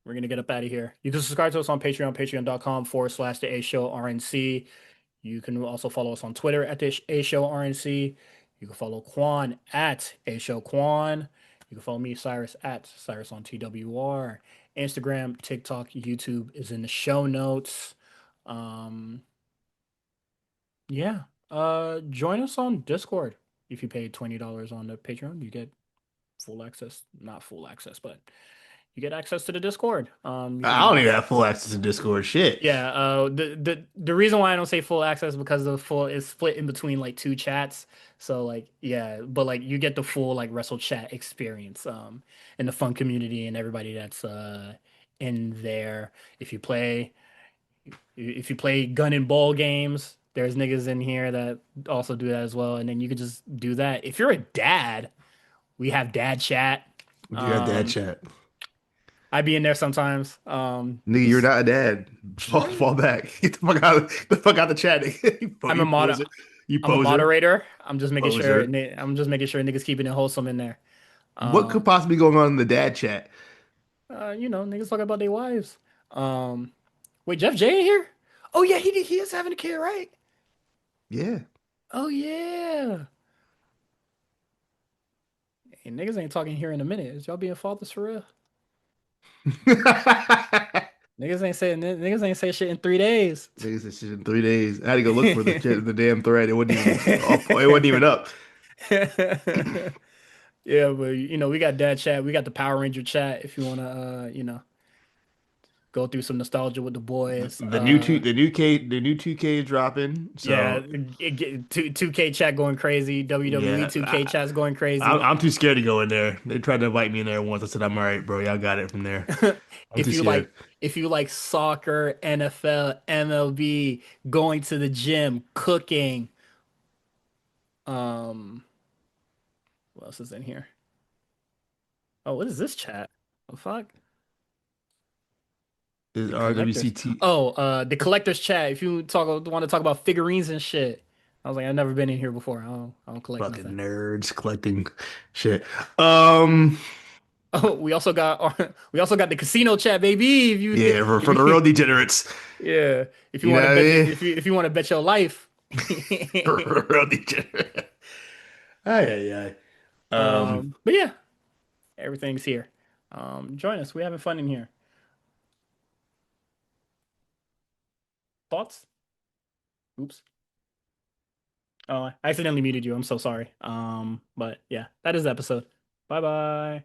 We're gonna get up out of here. You can subscribe to us on Patreon, patreon.com/, the A Show RNC. You can also follow us on Twitter at the A Show RNC. You can follow Quan at A Show Quan. You can follow me, Cyrus, at Cyrus on TWR. Instagram, TikTok, YouTube is in the show notes. Um, yeah. Join us on Discord. If you pay $20 on the Patreon, you get full access. Not full access, but you get access to the Discord. You I can don't even have full access to Discord. Shit. Yeah, the reason why I don't say full access because the full is split in between like two chats. So like yeah, but like you get the full like Wrestle Chat experience and the fun community and everybody that's in there. If you play if you play gun and ball games, there's niggas in here that also do that as well. And then you could just do that. If you're a dad, we have dad chat. You got dad Um chat. I be in there sometimes. Nigga, you're Just not a dad. sure. Fall back. Get the fuck out the chat, nigga. I'm a You mod. poser. You I'm a poser. moderator. Poser. I'm just making sure niggas keeping it wholesome in there. What Um, could possibly be going on in the dad chat? niggas talk about their wives. Um, wait, Jeff J in here? Oh yeah, he is having a kid, right? Yeah. Oh yeah. Hey, niggas ain't talking here in a minute. Is y'all being fathers for real? Niggas ain't say shit in 3 days. Nigga said shit in 3 days. I had to go look for the shit, the damn thread. It wasn't even up. It wasn't even up. Yeah, but we got dad chat. We got the Power Ranger chat if you wanna go through some nostalgia with the boys. The new 2K is dropping. Yeah, So two K chat going crazy. WWE yeah, 2K chat's going crazy. I'm too scared to go in there. They tried to invite me in there once. I said I'm all right, bro. Y'all got it from there. I'm too If you scared. like if you like soccer, NFL, MLB, going to the gym, cooking, um, what else is in here? Oh, what is this chat? The fuck? Is The collectors. RWCT Oh, the collectors chat. If you want to talk about figurines and shit. I was like, I've never been in here before. I don't collect fucking nothing. nerds collecting shit. Um, Oh, we also got the casino chat, baby. yeah, for the real degenerates. Yeah, if you You want know to what I bet mean? if you want to bet your life. For the real degenerate. Ay, ay, ay. But yeah, everything's here. Join us. We're having fun in here. Thoughts? Oops. Oh, I accidentally muted you. I'm so sorry. But yeah, that is the episode. Bye bye.